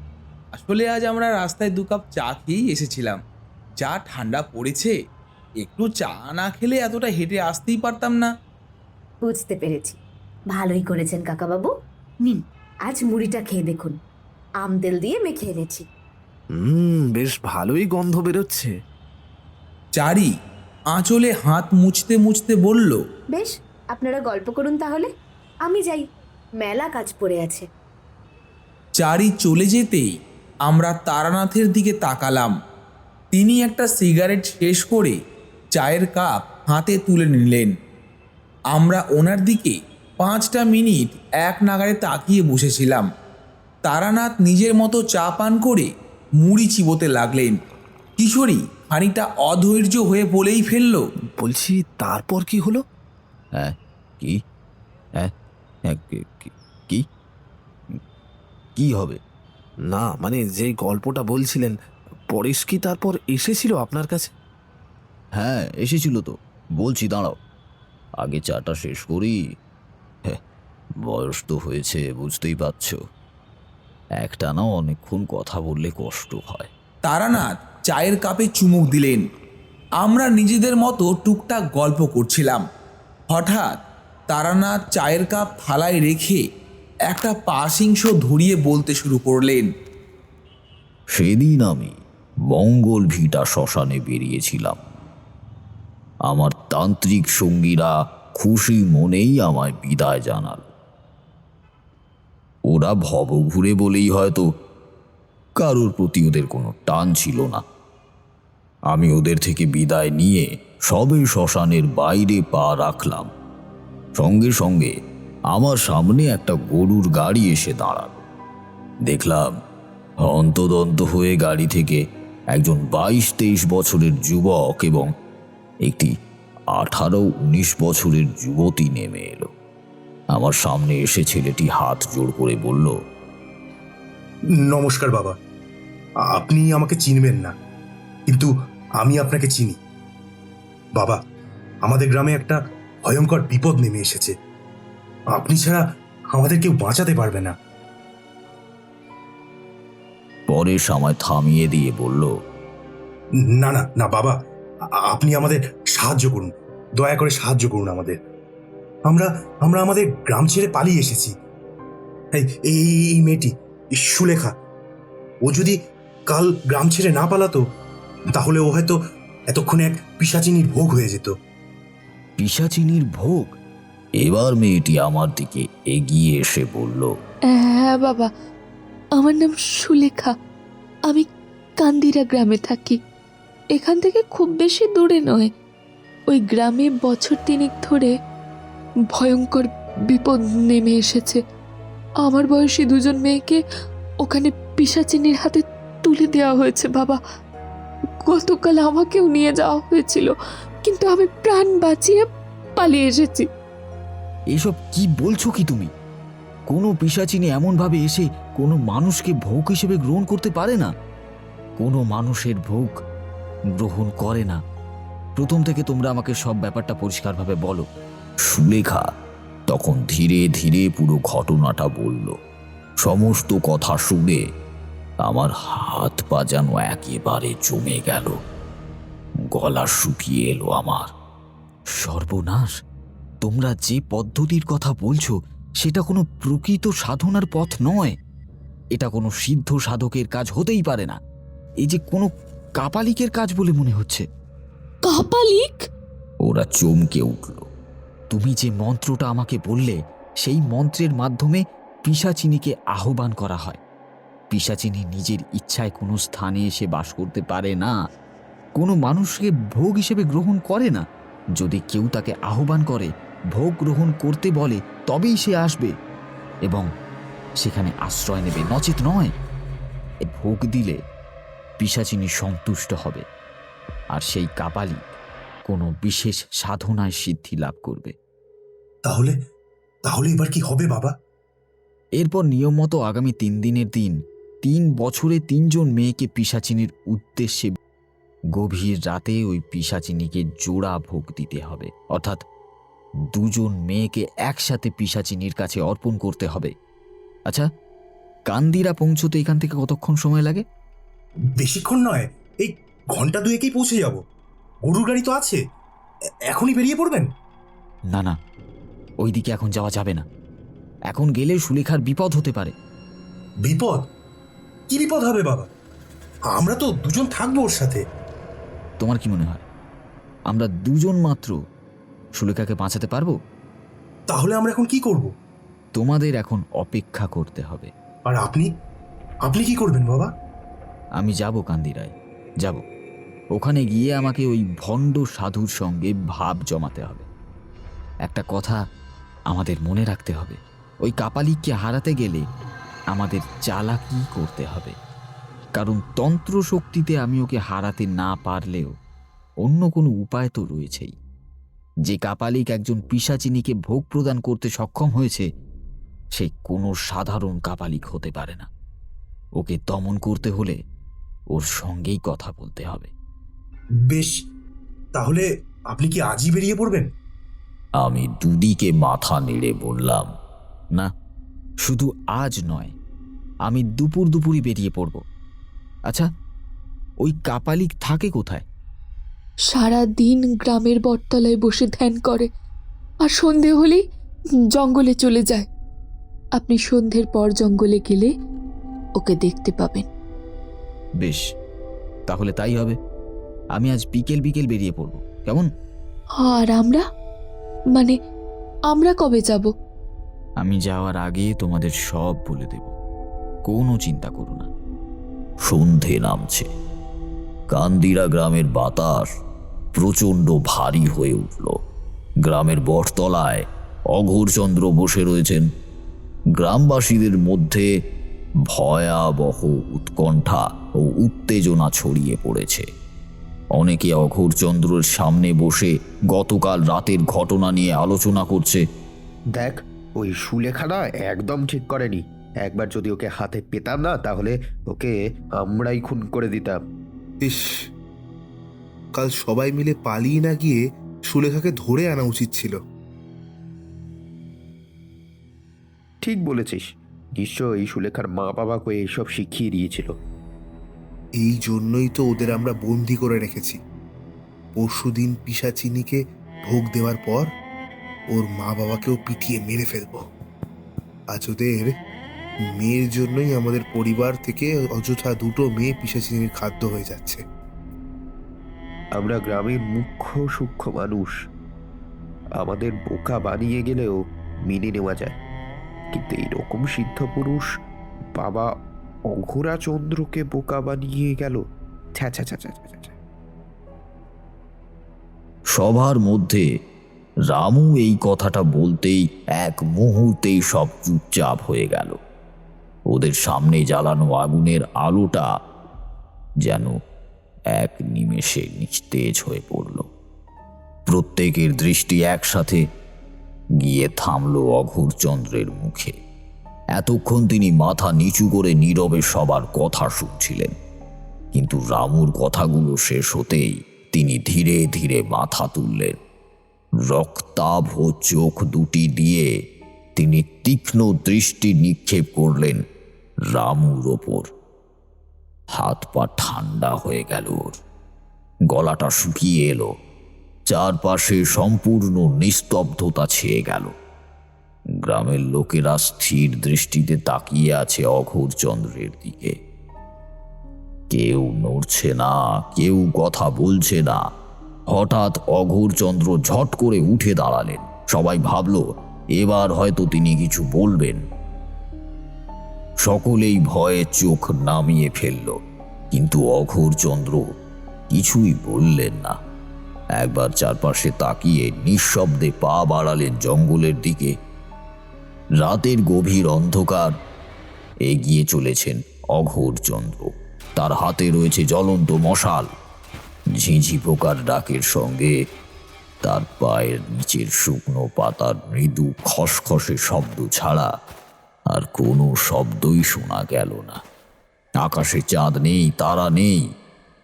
আসলে আজ আমরা রাস্তায় 2 কাপ চা খেয়েই এসেছিলাম। চা ঠান্ডা পড়েছে, একটু চা না খেলে এতটা হেঁটে আসতেই পারতাম না। বুঝতে পেরেছি, ভালোই করেছেন কাকাবাবু। নিন আজ মুড়িটা খেয়ে দেখুন, আম তেল দিয়ে মেখে এনেছি। বেশ ভালোই গন্ধ বেরোচ্ছে। চারি আঁচলে হাত মুছতে মুছতে বলল, বেশ, আপনারা গল্প করুন তাহলে, আমি যাই, মেলা কাজ পড়ে আছে। চারি চলে যেতেই আমরা তারানাথের দিকে তাকালাম। তিনি একটা সিগারেট শেষ করে চায়ের কাপ হাতে তুলে নিলেন। আমরা ওনার দিকে 5টা মিনিট এক নাগাড়ে তাকিয়ে বসেছিলাম। তারানাথ নিজের মতো চা পান করে মুড়ি চিবোতে লাগলেন। কিশোরী খানিকটা অধৈর্য হয়ে বলেই ফেলল, বলছি তারপর কি হলো? হ্যাঁ, কি? হ্যাঁ, হ্যাঁ, কি কি হবে? না মানে যে গল্পটা বলছিলেন, পরেশ কি তারপর এসেছিল আপনার কাছে? হ্যাঁ, এসেছিল তো। বলছি, দাঁড়াও, আগে চাটা শেষ করি। হ্যাঁ, বয়স তো হয়েছে, বুঝতেই পারছো, একটানা অনেকক্ষণ কথা বললে কষ্ট হয়। তারানাথ চায়ের কাপে চুমুক দিলেন। আমরা নিজেদের মতো টুকটাক গল্প করছিলাম। হঠাৎ তারানাথ চায়ের কাপ থালায় রেখে একটা পাশিংশ ধরিয়ে বলতে শুরু করলেন, সেদিন আমি মঙ্গল ভিটা শ্মশানে বেরিয়েছিলাম। আমার তান্ত্রিক সঙ্গীরা খুশি মনেই আমায় বিদায় জানাল। ওরা ভবঘুরে বলেই হয়তো কারোর প্রতি ওদের কোনো টান ছিল না। আমি ওদের থেকে বিদায় নিয়ে সবে শ্মশানের বাইরে পা রাখলাম, সঙ্গে সঙ্গে আমার সামনে একটা গরুর গাড়ি এসে দাঁড়ালো। দেখলাম হন্তদন্ত হয়ে গাড়ি থেকে একজন 22-23 বছরের যুবক এবং একটি 18-19 বছরের যুবতী নেমে এলো। আমার সামনে এসে ছেলেটি হাত জোড় করে বলল, নমস্কার বাবা, আপনি আমাকে চিনবেন না, কিন্তু আমি আপনাকে চিনি। বাবা, আমাদের গ্রামে একটা ভয়ঙ্কর বিপদ নেমে এসেছে, আপনি ছাড়া আমাদের কেউ বাঁচাতে পারবে না। পরে সময় থামিয়ে দিয়ে বলল, না না না বাবা, আপনি আমাদের সাহায্য করুন, দয়া করে সাহায্য করুন আমাদের। আমরা আমরা আমাদের গ্রাম ছেড়ে পালিয়ে এসেছি। এই মেয়েটি সুলেখা, ও যদি কাল গ্রাম ছেড়ে না পালাতো তাহলে ও হয়তো এতক্ষণে এক পিশাচিনীর ভোগ হয়ে যেত। পিশাচিনীর ভোগ? এবার মেয়েটি আমার দিকে এগিয়ে এসে বলল, হ্যাঁ বাবা, আমার নাম সুলেখা, আমি কান্দিরা গ্রামে থাকি। এখান থেকে খুব বেশি দূরে নয়। ওই গ্রামে বছর 3 ধরে ভয়ঙ্কর বিপদ নেমে এসেছে। আমার বয়সী 2জন মেয়েকে ওখানে পিশাচিনীর হাতে তুলে দেওয়া হয়েছে বাবা। গতকাল আমাকেও নিয়ে যাওয়া হয়েছিল, কিন্তু আমি প্রাণ বাঁচিয়ে পালিয়ে এসেছি। এসব কি বলছো কি তুমি? কোনো পিশাচিনী এমনভাবে এসে কোনো মানুষকে ভোগ হিসেবে গ্রহণ করতে পারে না। কোনো মানুষের ভোগ গ্রহণ করে না। প্রথম থেকে তোমরা আমাকে সব ব্যাপারটা পরিষ্কারভাবে বলো। সুলেখা তখন ধীরে ধীরে পুরো ঘটনাটা বলল। সমস্ত কথা শুনে আমার হাত পা যেন একেবারে জমে গেল, গলা শুকিয়ে এলো আমার। সর্বনাশ! তোমরা যে পদ্ধতির কথা বলছো সেটা কোনো প্রকৃত সাধনার পথ নয়। এটা কোনো সিদ্ধ সাধকের কাজ হতেই পারে না। এই যে কোনো কাপালিকের কাজ বলে মনে হচ্ছে। কাপালিক? ওরা চমকে উঠল। তুমি যে মন্ত্রটা আমাকে বললে, সেই মন্ত্রের মাধ্যমে পিশাচিনীকে আহ্বান করা হয়। পিশাচিনী নিজের ইচ্ছায় কোনো স্থানে এসে বাস করতে পারে না, কোনো মানুষকে ভোগ হিসেবে গ্রহণ করে না। যদি কেউ তাকে আহ্বান করে, ভোগ গ্রহণ করতে বলে, তবেই সে আসবে এবং সেখানে আশ্রয় নেবে, নচেত নয়। ভোগ দিলে পিশাচিনী সন্তুষ্ট হবে, আর সেই কাপালিক কোনো বিশেষ সাধনায় সিদ্ধি লাভ করবে। তাহলে তাহলে এবার কি হবে বাবা? এরপর নিয়ম মতো আগামী 3 দিনের দিন 3 বছরে 3জন মেয়েকে পিশাচিনীর উদ্দেশ্যে গভীর রাতে ওই পিশাচিনীকে জোড়া ভোগ দিতে হবে। অর্থাৎ 2জন মেয়েকে একসাথে পিশাচিনীর কাছে অর্পণ করতে হবে। আচ্ছা, কান্দিরা পৌঁছতে এখান থেকে কতক্ষণ সময় লাগে? বেশিক্ষণ নয়, এই ঘন্টা 2-একেই পৌঁছে যাব। গরুর গাড়ি তো আছে, এখনই বেরিয়ে পড়বেন? না না, ওইদিকে এখন যাওয়া যাবে না। এখন গেলে সুলেখার বিপদ হতে পারে। বিপদ? কি বিপদ হবে বাবা? আমরা তো দুজন থাকবো ওর সাথে। তোমার কি মনে হয় আমরা দুজন মাত্র সুলেখাকে বাঁচাতে পারবো? তাহলে আমরা এখন কি করব? তোমাদের এখন অপেক্ষা করতে হবে। আর আপনি আপনি কি করবেন বাবা? আমি যাব কান্দিরায়, যাব। ওখানে গিয়ে আমাকে ওই ভণ্ড সাধুর সঙ্গে ভাব জমাতে হবে। একটা কথা আমাদের মনে রাখতে হবে, ওই কাপালিককে হারাতে গেলে আমাদের চালাকি করতে হবে। কারণ তন্ত্র শক্তিতে আমি ওকে হারাতে না পারলেও অন্য কোনো উপায় তো রয়েছেই। যে কাপালিক একজন পিশাচিনীকে ভোগ প্রদান করতে সক্ষম হয়েছে, সে কোনো সাধারণ কাপালিক হতে পারে না। ওকে দমন করতে হলে ওর সঙ্গেই কথা বলতে হবে। বেশ, তাহলে আপনি কি আজই বেরিয়ে পড়বেন? আমি দুদিকে মাথা নেড়ে বললাম, না, শুধু আজ নয়, আমি দুপুরই বেরিয়ে পড়ব। আচ্ছা, ওই কাপালিক থাকে কোথায়? সারা দিন গ্রামের বটতলায় বসে ধ্যান করে, আর সন্ধে হলেই জঙ্গলে চলে যায়। আপনি সন্ধ্যের পর জঙ্গলে গেলে ওকে দেখতে পাবেন। বেশ, তাহলে তাই হবে। আমি আজ বিকেল বেরিয়ে পড়ব, কেমন? আর আমরা কবে যাব? আমি যাওয়ার আগে তোমাদের সব বলে দেব, কোনো চিন্তা করো না। সন্ধে নামছে। কান্দিরা গ্রামের বাতাস প্রচণ্ড ভারী হয়ে উঠল। গ্রামের বটতলায় অঘোরচন্দ্র বসে রয়েছেন। গ্রামবাসীদের মধ্যে ভয়াবহ উৎকণ্ঠা ও উত্তেজনা ছড়িয়ে পড়েছে। অনেকে অঘোরচন্দ্রের সামনে বসে গতকাল রাতের ঘটনা নিয়ে আলোচনা করছে। দেখ, ওই সুলেখানা একদম ঠিক করেনি। একবার যদি ওকে হাতে পেতাম না, তাহলে ওকে আমরাই খুন করে দিতাম। ইস, কাল সবাই মিলে পালিয়ে না গিয়ে সুলেখাকে ধরে আনা উচিত ছিল। ঠিক বলেছিস, নিশ্চয়ই সুলেখার মা বাবাকে এইসব শিখিয়ে দিয়েছিল। এই জন্যই তো ওদের আমরা বন্দি করে রেখেছি। পরশুদিন পিশাচিনীকে ভোগ দেওয়ার পর ওর মা বাবাকেও পিটিয়ে মেরে ফেলবো। আজ ওদের মেয়ের জন্যই আমাদের পরিবার থেকে অযথা দুটো মেয়ে পিশাচিনীর খাদ্য হয়ে যাচ্ছে। আমরা গ্রামের মুখ্য সূক্ষ্ম মানুষ, আমাদের বোকা বানিয়ে গেলেও মেনে নেওয়া যায়, কিন্তু এইরকম সিদ্ধ পুরুষ বাবা অঘোরাচন্দ্রকে বোকা বানিয়ে গেল। ছ্যা ছ্যা ছ্যা ছ্যা ছ্যা ছ্যা। সবার মধ্যে রামু এই কথাটা বলতেই এক মুহূর্তেই সব চুপচাপ হয়ে গেল। ওদের সামনে জ্বালানো আগুনের আলোটা যেন এক নিমেষে নিস্তেজ হয়ে পড়ল। প্রত্যেকের দৃষ্টি একসাথে গিয়ে থামল অঘোরচন্দ্রের মুখে। এতক্ষণ তিনি মাথা নিচু করে নীরবে সবার কথা শুনছিলেন, কিন্তু রামুর কথাগুলো শেষ হতেই তিনি ধীরে ধীরে মাথা তুললেন। রক্তাভ চোখ দুটি দিয়ে তিনি তীক্ষ্ণ দৃষ্টি নিক্ষেপ করলেন রামুর ওপর। হাত পা ঠান্ডা হয়ে গেল, গলাটা শুকিয়ে এলো, চারপাশে সম্পূর্ণ নিস্তব্ধতা ছেয়ে গেল। গ্রামের লোকেরা স্থির দৃষ্টিতে তাকিয়ে আছে অঘোরচন্দ্রের দিকে। কেউ নড়ছে না, কেউ কথা বলছে না। হঠাৎ অঘোরচন্দ্র ঝট করে উঠে দাঁড়ালেন। সবাই ভাবল এবার হয়তো তিনি কিছু বলবেন। সকলেই ভয়ে চোখ নামিয়ে ফেলল, কিন্তু অঘোরচন্দ্র কিছুই বললেন না। একবার চারপাশে তাকিয়ে নিঃশব্দে পা বাড়ালেন জঙ্গলের দিকে। রাতের গভীর অন্ধকার। এগিয়ে চলেছেন অঘোরচন্দ্র। তার হাতে রয়েছে জ্বলন্ত মশাল। ঝিঁঝি পোকার ডাকের সঙ্গে তার পায়ের নিচের শুকনো পাতার মৃদু খসখসে শব্দ ছাড়া আর কোনো শব্দই শোনা গেল না। আকাশে চাঁদ নেই, তারা নেই।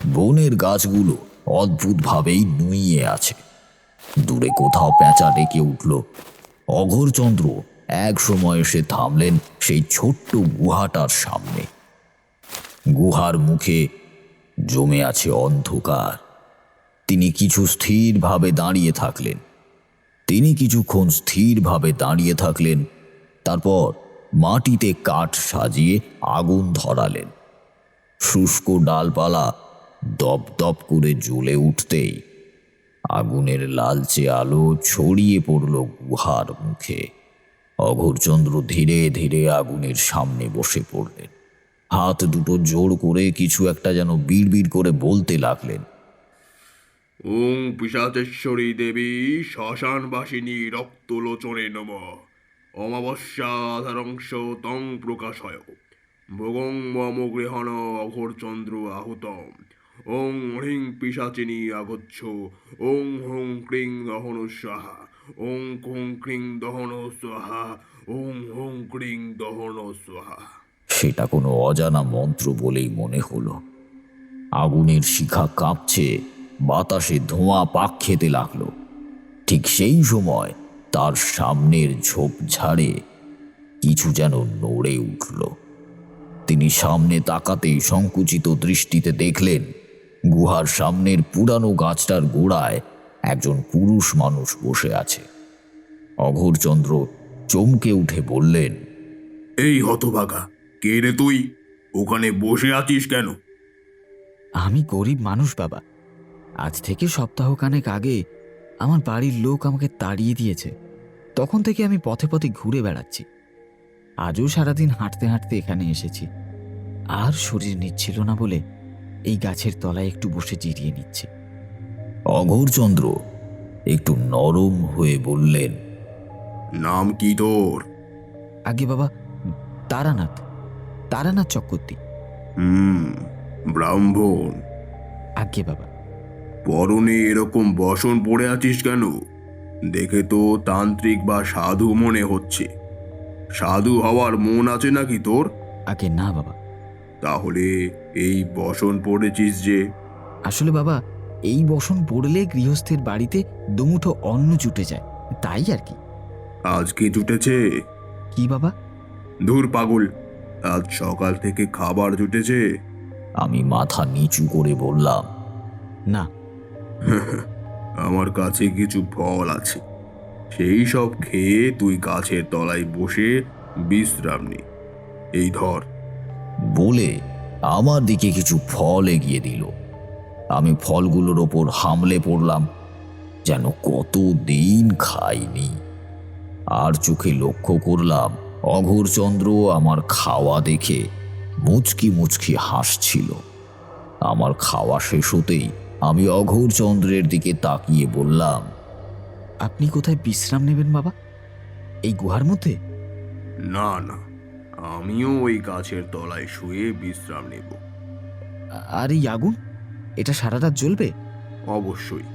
বনের গাছগুলো অদ্ভুতভাবেই নুইয়ে আছে। দূরে কোথাও পেঁচা ডেকে উঠল। অঘোরচন্দ্র এক সময় এসে থামলেন সেই ছোট্ট গুহাটার সামনে। গুহার মুখে জমে আছে অন্ধকার। তিনি কিছুক্ষণ স্থিরভাবে দাঁড়িয়ে থাকলেন। তারপর মাটিতে কাঠ সাজিয়ে আগুন ধরালেন। শুষ্ক ডালপালা দপদপ করে জ্বলে উঠতেই আগুনের লালচে আলো ছড়িয়ে পড়ল গুহার মুখে। অঘোরচন্দ্র ধীরে ধীরে আগুনের সামনে বসে পড়লেন। হাত দুটো জোর করে কিছু একটা যেন বিড়বিড় করে বলতে লাগলেন। ওং পিশাচেশ্বরী দেবী শ্মশানবাসিনী রক্তলোচনে নমঃ। অমাবস্যা আধারংশ তং প্রকাশয় ভোগং মম গৃহণ অঘোরচন্দ্র আহুতম। ওং হ্রিং পিশাচিনী আগচ্ছ। ওং হুং ক্রিং দহন স্বাহা। ওং কুং ক্রিং দহন স্বাহা। ওং হুং ক্রিং দহন স্বাহা। সেটা কোনো অজানা মন্ত্র বলেই মনে হলো। আগুনের শিখা কাঁপছে, বাতাসে ধোঁয়া পাক খেতে লাগলো। ঠিক সেই সময় তার সামনের ঝোপঝাড়ে কিছু যেন নড়ে উঠল। তিনি সামনে তাকাতেই সংকুচিত দৃষ্টিতে দেখলেন গুহার সামনের পুরানো গাছটার গোড়ায় একজন পুরুষ মানুষ বসে আছে। অঘোরচন্দ্র চমকে উঠে বললেন, এই হতভাগা, কে রে তুই? ওখানে বসে আছিস কেন? আমি গরিব মানুষ বাবা। আজ থেকে সপ্তাহখানেক আগে আমার বাড়ির লোক আমাকে তাড়িয়ে দিয়েছে। তখন থেকে আমি পথে পথে ঘুরে বেড়াচ্ছি। আজও সারাদিন হাঁটতে হাঁটতে এখানে এসেছি। আর শরীর নিচ্ছিল না বলে এই গাছের তলায় একটু বসে জিরিয়ে নিচ্ছি। অঘোরচন্দ্র একটু নরম হয়ে বললেন, নাম কি তোর? আগে বাবা, তারানাথ, তারানাথ চক্রবর্তী। ব্রাহ্মণ? আগে বাবা। পরনে এরকম বসন পড়ে আছিস কেন? দেখে তো তান্ত্রিক বা সাধু মনে হচ্ছে। সাধু হওয়ার মন আছে নাকি তোর? আগে না বাবা। তাহলে এই বসন পড়েছিস যে? আসলে বাবা, এই বসন পড়লে গৃহস্থের বাড়িতে দুমুঠো অন্ন জুটে যায়, তাই আর কি। আজকে জুটেছে? কি বাবা? ধুর পাগল, আজ সকাল থেকে খাবার জুটেছে? আমি মাথা নিচু করে বললাম, না। আমার কাছে কিছু ফল আছে, সেই সব খেয়ে তুই গাছের তলায় বসে বিশ্রাম নে। এই ধর। বলে আমার দিকে কিছু ফল এগিয়ে দিল। আমি ফলগুলোর ওপর হামলে পড়লাম, যেন কতদিন খাইনি। আর চোখে লক্ষ্য করলাম অঘোরচন্দ্র আমার খাওয়া দেখে মুচকি মুচকি হাসছিল। আমার খাওয়া শেষ হতেই আমি অঘোরচন্দ্রের দিকে তাকিয়ে বললাম, আপনি কোথায় বিশ্রাম নেবেন বাবা? এই গুহার মধ্যে? না না, আমিও ওই গাছের তলায় শুয়ে বিশ্রাম নেব। আর এই আগুন, এটা সারা রাত জ্বলবে? অবশ্যই,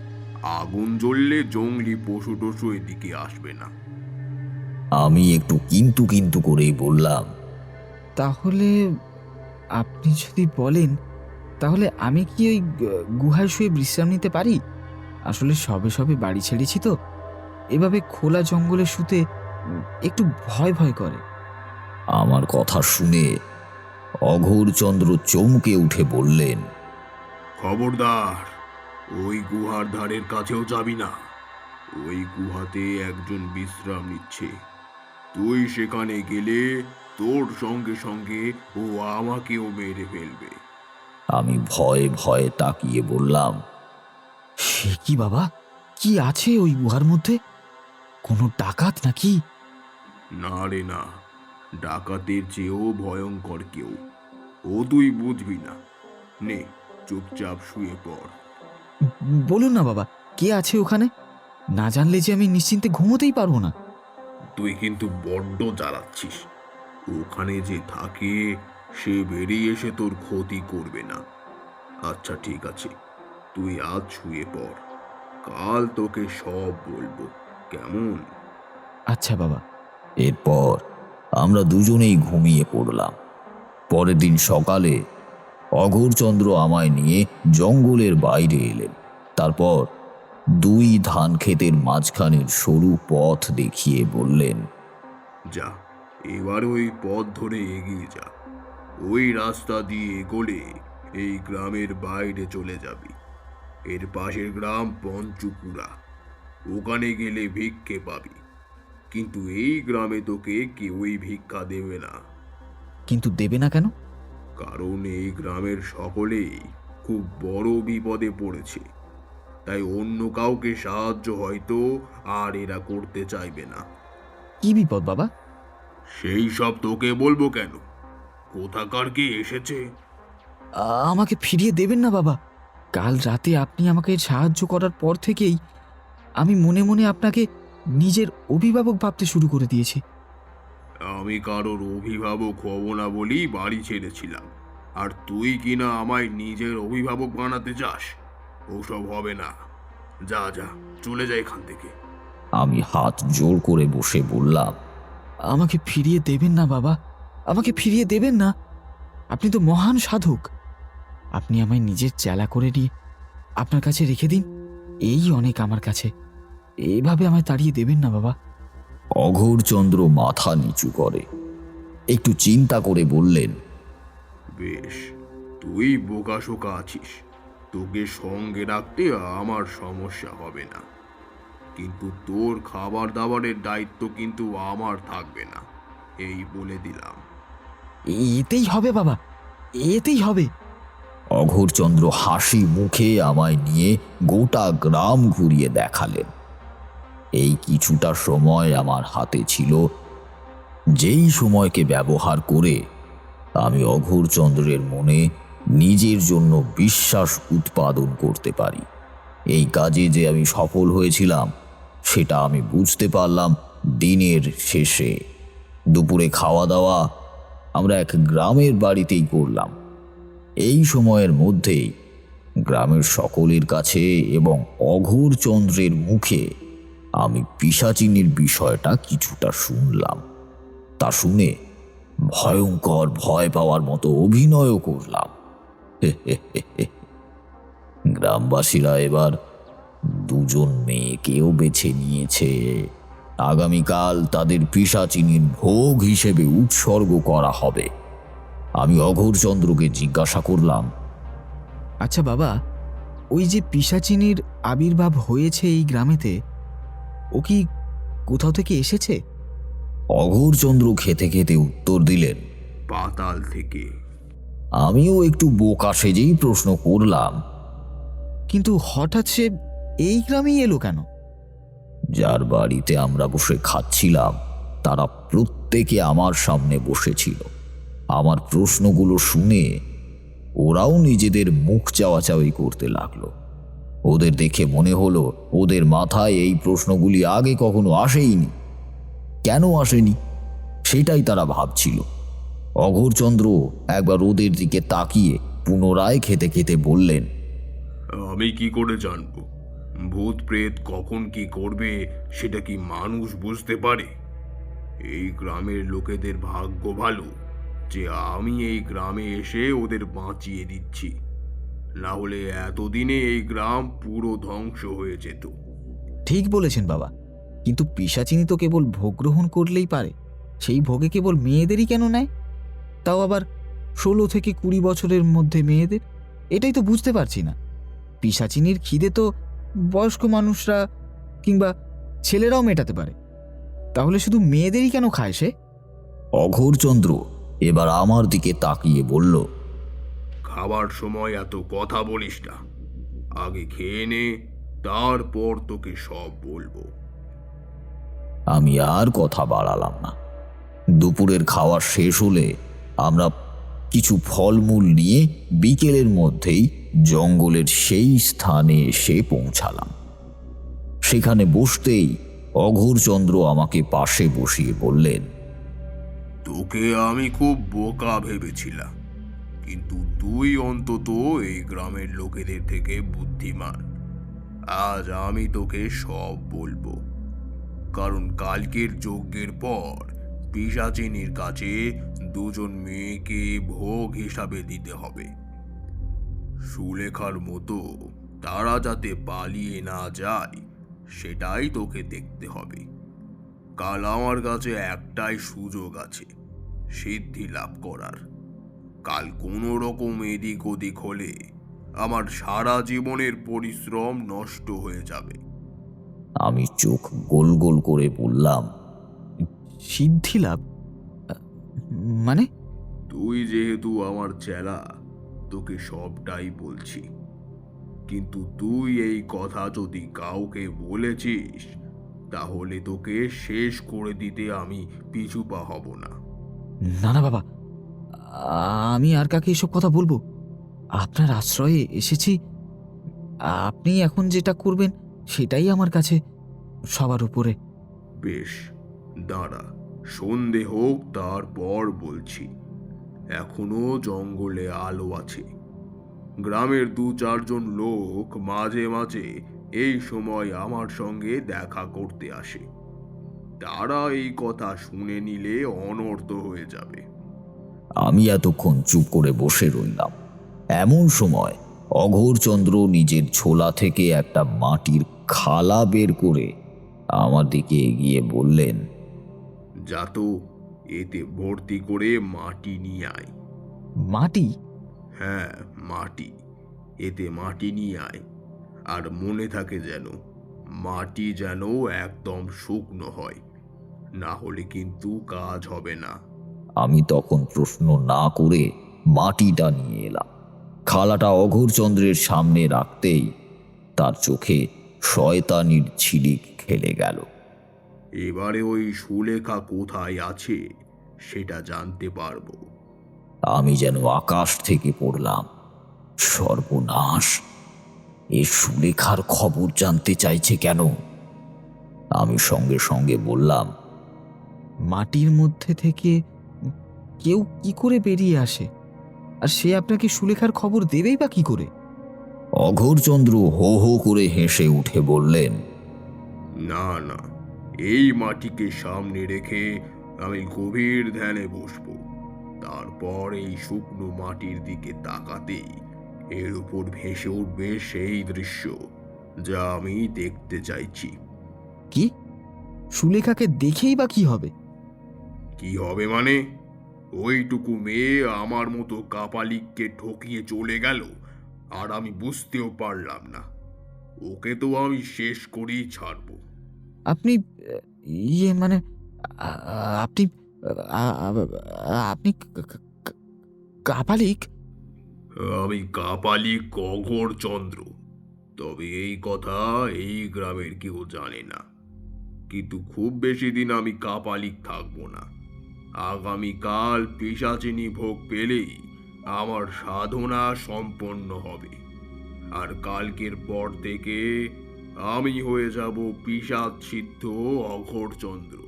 আগুন জ্বললে জঙ্গলি পশু টশু এদিকে আসবে না। আমি একটু কিন্তু কিন্তু করেই বললাম, তাহলে আপনি যদি বলেন, তাহলে আমি কি ওই গুহায় শুয়ে বিশ্রাম নিতে পারি? আসলে সবে সবে বাড়ি ছেড়েছি তো, এভাবে খোলা জঙ্গলে শুতে একটু ভয় ভয় করে। আমার কথা শুনে অঘোরচন্দ্র চমকে উঠে বললেন, খবরদার, ওই গুহার ধারের কাছেও যাবি না। ওই গুহাতে একজন বিশ্রাম নিচ্ছে। তুই সেখানে গেলে তোর সঙ্গে সঙ্গে ও আমাকেও মেরে ফেলবে। আমি ভয়ে ভয়ে তাকিয়ে বললাম, সে কি বাবা? কি আছে ওই গুহার মধ্যে? কোনো ডাকাত নাকি? না রে না, ডাকাতের চেয়েও ভয়ঙ্কর কেউ। ও তুই বুঝবি না। নে, চুপচাপ শুয়ে পড়। বলুন না বাবা, কে আছে ওখানে? না জানলে যে আমি নিশ্চিন্তে ঘুমোতেই পারবো না। তুই কিন্তু বড্ড জ্বালাচ্ছিস। ওখানে যে থাকে সে বেরিয়ে এসে তোর ক্ষতি করবে না। আচ্ছা ঠিক আছে, তুই আজ শুয়ে পড়, কাল তোকে সব বলবো, কেমন? আচ্ছা বাবা। এরপর আমরা দুজনেই ঘুমিয়ে পড়লাম। পরের দিন সকালে অঘোরচন্দ্র আমায় নিয়ে জঙ্গলের বাইরে এলেন। তারপর দুই ধান ক্ষেতের মাঝখানের সরু পথ দেখিয়ে বললেন, যা, এবার ওই পথ ধরে এগিয়ে যা। ওই রাস্তা দিয়ে এগোলে এই গ্রামের বাইরে চলে যাবি। এর পাশের গ্রাম পঞ্চুকুড়া। ওখানে গেলে ভিক্ষে পাবি। কিন্তু এই গ্রামে তোকে কেউই ভিক্ষা দেবে না। কিন্তু দেবে না কেন? কারণ এই গ্রামের সকলেই খুব বড় বিপদে পড়েছে, তাই অন্য কাউকে সাহায্য হয়তো আর এরা করতে চাইবে না। কি বিপদ বাবা? সেই সব তোকে বলবো কেন? কোথাকার কে এসেছে? আমাকে ফিরিয়ে দেবেন না বাবা। কাল রাতে আপনি আমাকে সাহায্য করার পর থেকেই আমি মনে মনে আপনাকে নিজের অভিভাবক ভাবতে শুরু করে দিয়েছি। আমি কারোর অভিভাবক হব না বলেই বাড়ি ছেড়েছিলাম, আর তুই কিনা আমায় নিজের অভিভাবক বানাতে চাস? ওসব হবে না। যা যা, চলে যা এখান থেকে। আমি হাত জোর করে বসে বললাম, আমাকে ফিরিয়ে দেবেন না বাবা, আমাকে ফিরিয়ে দেবেন না। আপনি তো মহান সাধক। আপনি আমায় নিজের চেলা করে নিয়ে আপনার কাছে রেখে দিন, এই অনেক আমার কাছে। এইভাবে আমায় তাড়িয়ে দেবেন না বাবা। অঘোরচন্দ্র মাথা নিচু করে একটু চিন্তা করে বললেন, বেশ, তুই বোকাশোকা আছিস, তোকে সঙ্গে রাখতে আমার সমস্যা হবে না, কিন্তু তোর খাবার দাবারের দায়িত্ব কিন্তু আমার থাকবে না, এই বলে দিলাম। এতেই হবে বাবা, এতেই হবে। অঘোরচন্দ্র হাসি মুখে আমায় নিয়ে গোটা গ্রাম ঘুরিয়ে দেখালেন। এই কিছুটা সময় আমার হাতে ছিল, যেই সময়কে ব্যবহার করে আমি অঘোরচন্দ্রের মনে নিজের জন্য বিশ্বাস উৎপাদন করতে পারি। এই কাজে যে আমি সফল হয়েছিলাম সেটা আমি বুঝতে পারলাম দিনের শেষে। দুপুরে খাওয়া দাওয়া আমরা এক গ্রামের বাড়িতেই করলাম। এই সময়ের মধ্যেই গ্রামের সকলের কাছে এবং অঘোরচন্দ্রের মুখে আমি পিশাচিনীর বিষয়টা কিছুটা শুনলাম। তা শুনে ভয়ঙ্কর ভয় পাওয়ার মতো অভিনয়ও করলাম। গ্রামবাসীরা এবার দুজন মেয়েকেও বেছে নিয়েছে। আগামীকাল তাদের পিশাচিনীর ভোগ হিসেবে উৎসর্গ করা হবে। আমি অঘোরচন্দ্রকে জিজ্ঞাসা করলাম, আচ্ছা বাবা, ওই যে পিশাচিনীর আবির্ভাব হয়েছে এই গ্রামেতে, ও কি কোথাও থেকে এসেছে? অঘোরচন্দ্র খেতে খেতে উত্তর দিলেন, পাতাল থেকে। আমিও একটু বোকা সেজেই প্রশ্ন করলাম, কিন্তু হঠাৎ সে এই গ্রামেই এলো কেন? যার বাড়িতে আমরা বসে খাচ্ছিলাম তারা প্রত্যেকে আমার সামনে বসেছিল। আমার প্রশ্নগুলো শুনে ওরাও নিজেদের মুখ চাওয়াচাওয়ি করতে লাগলো। ওদের দেখে মনে হলো ওদের মাথায় এই প্রশ্নগুলি আগে কখনো আসেইনি। কেন আসেনি সেটাই তারা ভাবছিল। অঘোরচন্দ্র একবার ওদের দিকে তাকিয়ে পুনরায় খেতে খেতে বললেন, আমি কি করে জানবো ভূত প্রেত কখন কি করবে? সেটা কি মানুষ বুঝতে পারে? এই গ্রামের লোকেদের ভাগ্য ভালো যে আমি এই গ্রামে এসে ওদের বাঁচিয়ে দিচ্ছি, না হলে এতদিনে এই গ্রাম পুরো ধ্বংস হয়ে যেত। ঠিক বলেছেন বাবা, কিন্তু পিশাচিনী তো কেবল ভোগ গ্রহণ করলেই পারে। সেই ভোগে কেবল মেয়েদেরই কেন নেয়? তাও আবার 16 থেকে 20 বছরের মধ্যে মেয়েদের। এটাই তো বুঝতে পারছি না। পিশাচিনীর খিদে তো বয়স্ক মানুষরা কিংবা ছেলেরাও মেটাতে পারে, তাহলে শুধু মেয়েদেরই কেন খায় সে? অঘোরচন্দ্র এবার আমার দিকে তাকিয়ে বলল, খাবার সময় এত কথা বলিস না, আগে খেয়ে নে, তারপর তোকে সব বলবো। আমি আর কথা বাড়ালাম না। দুপুরের খাওয়া শেষ হলে আমরা কিছু ফলমূল নিয়ে বিকেলের মধ্যেই জঙ্গলের সেই স্থানে এসে পৌঁছালাম। সেখানে বসতেই অঘোরচন্দ্র আমাকে পাশে বসিয়ে বললেন, তোকে আমি খুব বোকা ভেবেছিলাম, কিন্তু তুই অন্তত এই গ্রামের লোকেদের থেকে বুদ্ধিমান। আজ আমি তোকে সব বলবো, কারণ কালকের যজ্ঞের পর পিশাচিনীর কাছে দুজন মেয়েকে ভোগ হিসাবে দিতে হবে। সুলেখার মতো তারা যাতে পালিয়ে না যায় সেটাই তোকে দেখতে হবে। কাল আমার কাছে একটাই সুযোগ আছে সিদ্ধি লাভ করার। কাল কোনো রকম এদিক ওদিক হলে আমার সারা জীবনের পরিশ্রম নষ্ট হয়ে যাবে। আমি চোখ গোল গোল করে বললাম, সিদ্ধি লাভ মানে? তুই যেহেতু আমার চেলা, তোকে সবটাই বলছি। কিন্তু তুই এই কথা যদি কাউকে বলেছিস, তাহলে তোকে শেষ করে দিতে আমি পিছু পা হব না। না না বাবা, আমি আর কাকে এসব কথা বলবো? আপনার আশ্রয়ে এসেছি, আপনি এখন যেটা করবেন সেটাই আমার কাছে সবার উপরে। বেশ, দাঁড়া, সন্ধে হোক তারপর বলছি। এখনো জঙ্গলে আলো আছে। গ্রামের 2-4 জন লোক মাঝে মাঝে এই সময় আমার সঙ্গে দেখা করতে আসে। তারা এই কথা শুনে নিলে অনর্থ হয়ে যাবে। আমি এতক্ষণ চুপ করে বসে রইলাম। এমন সময় অঘোরচন্দ্র নিজের ছোলা থেকে একটা মাটির খালা বের করে আমার দিকে এগিয়ে বললেন, যা তো, এতে ভর্তি করে মাটি নিয়ে আয়। মাটি? হ্যাঁ, মাটি। এতে মাটি নিয়ে আয়। আর মনে থাকে যেন মাটি যেন একদম শুকনো হয়, না হলে কিন্তু কাজ হবে না। আমি তখন প্রশ্ন না করে মাটিটা নিয়ে এলাম। খালাটা অঘোরচন্দ্রের সামনে রাখতেই তার চোখে শয়তানির ঝিলিক খেলে গেল। এবারে ওই সুলেখা কোথায় আছে সেটা জানতে পারবো। আমি যেন আকাশ থেকে পড়লাম। সর্বনাশ! এ সুলেখার খবর জানতে চাইছে কেন? আমি সঙ্গে সঙ্গে বললাম, মাটির মধ্যে থেকে কেউ কি করে বেরিয়ে আসে, আর সে আপনাকে সুলেখার খবর দেবেই বা কি করে? অঘোরচন্দ্র হো হো করে হেসে উঠে বললেন, না না, এই মাটিকে সামনে রেখে আমি গভীর ধ্যানে বসবো। তারপর এই শুকনো মাটির দিকে তাকাতেই এর উপর ভেসে উঠবে সেই দৃশ্য যা আমি দেখতে চাইছি। কি? সুলেখাকে দেখেই বা কি হবে? কি হবে মানে? ওইটুকু মেয়ে আমার মতো কাপালিককে ঠকিয়ে চলে গেল, আর আমি বুঝতেও পারলাম না। ওকে তো আমি শেষ করেই ছাড়বো। আপনি মানে আপনি আপনি কাপালিক? আমি কাপালিক অঘোরচন্দ্র। তবে এই কথা এই গ্রামের কেউ জানে না। কিন্তু খুব বেশি দিন আমি কাপালিক থাকবো না। আগামীকাল পিশাচিনী ভোগ পেলেই আমার সাধনা সম্পন্ন হবে। আর কালকের পর থেকে আমি হয়ে যাব পিশাচ সিদ্ধ অঘোরচন্দ্র।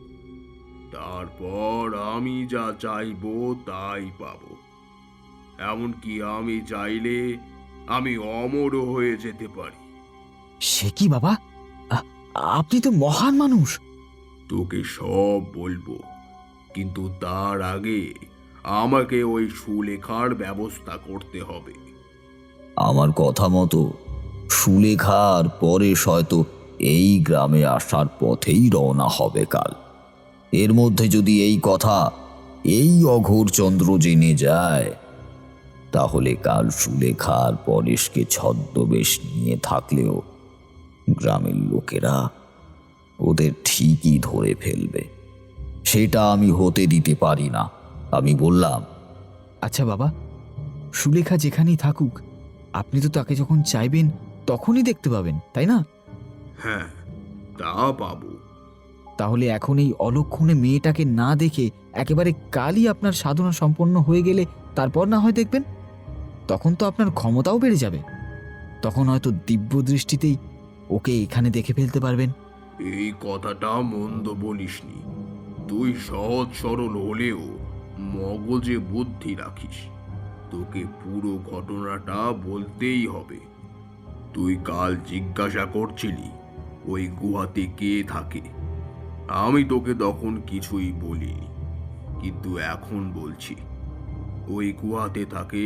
তারপর আমি যা চাইবো তাই পাবো। এমনকি আমি চাইলে আমি অমরও হয়ে যেতে পারি। সে কি বাবা, আপনি তো মহান মানুষ। তোকে সব বলবো, কিন্তু তার আগে আমাকে ওই সুলেখার ব্যবস্থা করতে হবে। আমার কথা মতো সুলেখার পরে হয়তো এই গ্রামে আসার পথেই রওনা হবে কাল। এর মধ্যে যদি এই কথা এই অঘোরচন্দ্র জেনে যায়, তাহলে কাল সুলেখার পরেশকে ছদ্মবেশ নিয়ে থাকলেও গ্রামের লোকেরা ওদের ঠিকই ধরে ফেলবে। সেটা আমি হতে দিতে পারি না। আমি বললাম, আচ্ছা বাবা, সুলেখা যেখানেই থাকুক, আপনি তো তাকে যখন চাইবেন তখনই দেখতে পাবেন, তাই না? হ্যাঁ, তা পাবো। তাহলে এখন এই অলক্ষণে মেয়েটাকে না দেখে একেবারে কালই আপনার সাধনা সম্পন্ন হয়ে গেলে তারপর না হয় দেখবেন। তখন তো আপনার ক্ষমতাও বেড়ে যাবে। তখন হয়তো দিব্য দৃষ্টিতেই ওকে এখানে দেখে ফেলতে পারবেন। এই কথাটা মন্দ বলিসনি। তুই সহজ সরল হলেও মগজে বুদ্ধি রাখিস। তোকে পুরো ঘটনাটা বলতেই হবে। তুই কাল জিজ্ঞাসা করছিলি ওই গুহাতে কে থাকে। আমি তোকে তখন কিছুই বলিনি, কিন্তু এখন বলছি। ওই গুহাতে থাকে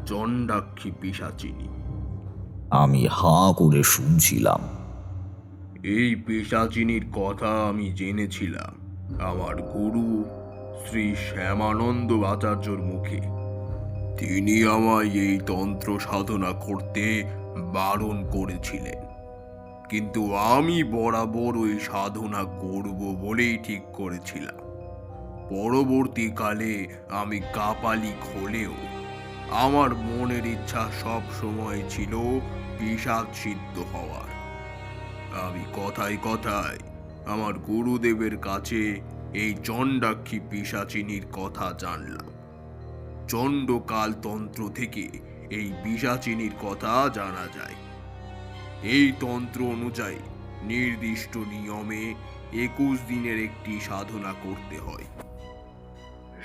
চণ্ডাক্ষী পিশাচিনী। আমি হাঁ করে শুনছিলাম। এই পিশাচিনীর কথা আমি জেনেছিলাম আমার গুরু শ্রী শ্যামানন্দ আচার্যর মুখে। তিনি আমায় এই তন্ত্র সাধনা করতে বারণ করেছিলেন, কিন্তু আমি বরাবর ওই সাধনা করব বলেই ঠিক করেছিলাম। পরবর্তীকালে আমি কাপালিক হলেও আমার মনের ইচ্ছা সব সময় ছিল পিশাচ সিদ্ধ হওয়ার। আমি কথায় কথায় আমার গুরুদেবের কাছে এই চণ্ডাক্ষী পিশাচিনীর কথা জানলাম। চণ্ডকাল তন্ত্র থেকে এই পিশাচিনীর কথা জানা যায়। এই তন্ত্র অনুযায়ী নির্দিষ্ট নিয়মে 21 দিনের একটি সাধনা করতে হয়।